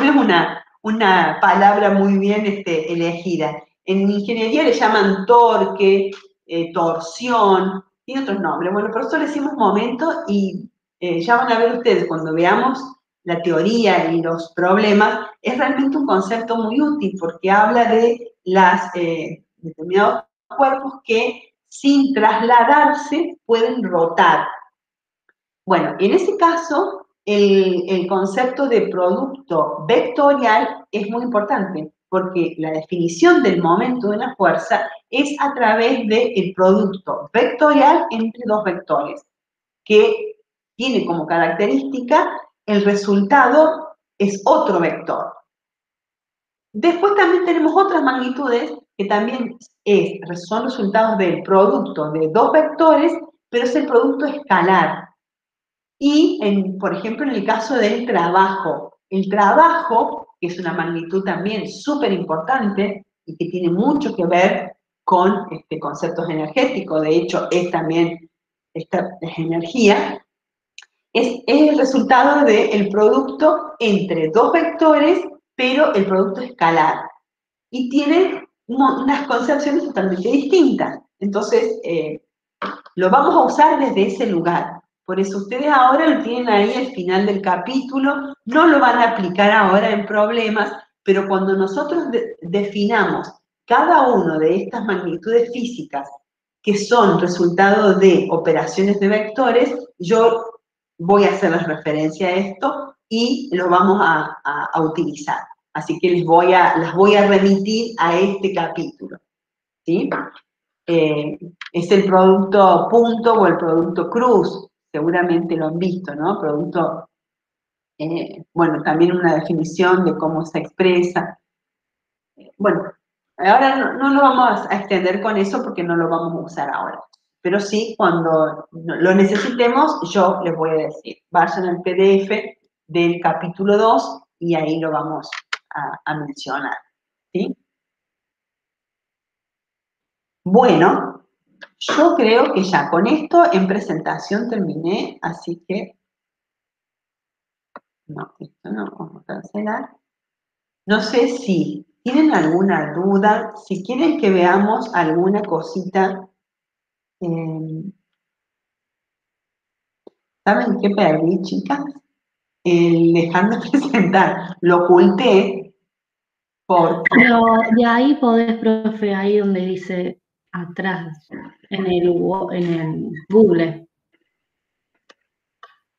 una palabra muy bien elegida. En ingeniería le llaman torque, torsión, tiene otros nombres. Bueno, por eso le decimos momento y ya van a ver ustedes cuando veamos la teoría y los problemas, es realmente un concepto muy útil porque habla de determinados cuerpos que sin trasladarse pueden rotar. Bueno, en ese caso, el concepto de producto vectorial es muy importante, porque la definición del momento de una fuerza es a través del producto vectorial entre dos vectores, que tiene como característica el resultado es otro vector. Después también tenemos otras magnitudes que también son resultados del producto de dos vectores, pero es el producto escalar. Y, por ejemplo, en el caso del trabajo, el trabajo, que es una magnitud también súper importante y que tiene mucho que ver con conceptos energéticos, de hecho es también esta es energía, es el resultado del producto entre dos vectores, pero el producto escalar. Y tiene unas concepciones totalmente distintas. Entonces, lo vamos a usar desde ese lugar. Por eso ustedes ahora lo tienen ahí al final del capítulo, no lo van a aplicar ahora en problemas, pero cuando nosotros definamos cada una de estas magnitudes físicas que son resultado de operaciones de vectores, yo voy a hacerles referencia a esto y lo vamos a utilizar. Así que las voy a remitir a este capítulo, ¿sí? Es el producto punto o el producto cruz, seguramente lo han visto, ¿no? Producto, bueno, también una definición de cómo se expresa. Bueno, ahora no lo vamos a extender con eso porque no lo vamos a usar ahora. Pero sí, cuando lo necesitemos, yo les voy a decir, vayan al PDF del capítulo 2 y ahí lo vamos a mencionar, ¿sí? Bueno, yo creo que ya con esto en presentación terminé, así que no, esto no, vamos a cancelar. No sé si tienen alguna duda, si quieren que veamos alguna cosita. ¿Saben qué perdí, chicas? El dejar de presentar. Lo oculté porque... Pero de ahí podés, profe, ahí donde dice atrás, en el Google.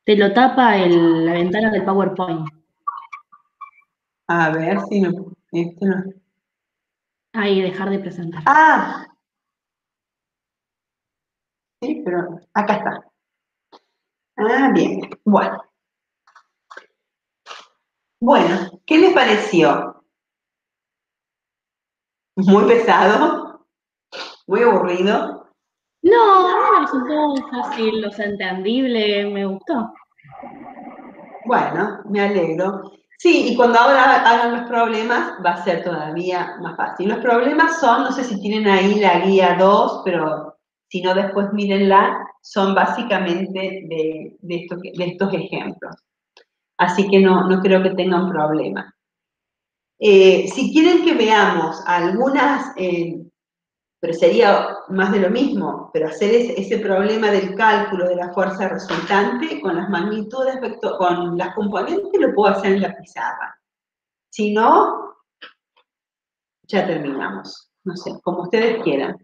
Te lo tapa la ventana del PowerPoint. A ver si esto no... Ahí, dejar de presentar. ¡Ah! Sí, pero acá está. Ah, bien. Bueno. Bueno, ¿qué les pareció? ¿Muy pesado? ¿Muy aburrido? No, a mí me resultó fácil, o sea, entendible, me gustó. Bueno, me alegro. Sí, y cuando ahora hagan los problemas va a ser todavía más fácil. Los problemas son, no sé si tienen ahí la guía 2, pero si no después mírenla, son básicamente de estos ejemplos. Así que no creo que tengan problema. Si quieren que veamos algunas, pero sería más de lo mismo, pero hacer ese problema del cálculo de la fuerza resultante con las magnitudes, con las componentes, lo puedo hacer en la pizarra. Si no, ya terminamos. No sé, como ustedes quieran.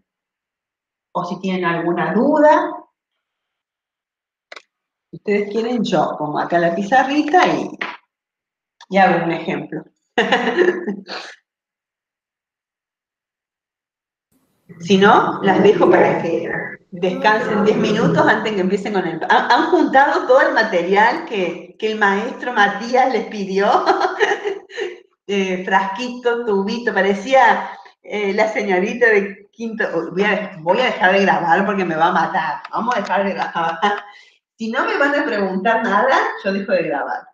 O si tienen alguna duda, si ustedes quieren, yo pongo acá la pizarrita y hago un ejemplo. Si no, las dejo para que descansen 10 minutos antes de que empiecen con el... Han juntado todo el material que el maestro Matías les pidió. Frasquito, tubito, parecía la señorita de quinto... Voy a dejar de grabar porque me va a matar. Vamos a dejar de grabar. Si no me van a preguntar nada, yo dejo de grabar.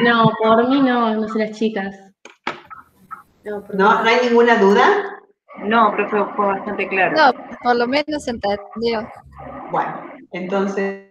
No, por mí no sé las chicas. ¿No hay ninguna duda? No, profe, fue bastante claro. No, por lo menos entendió. Bueno, entonces...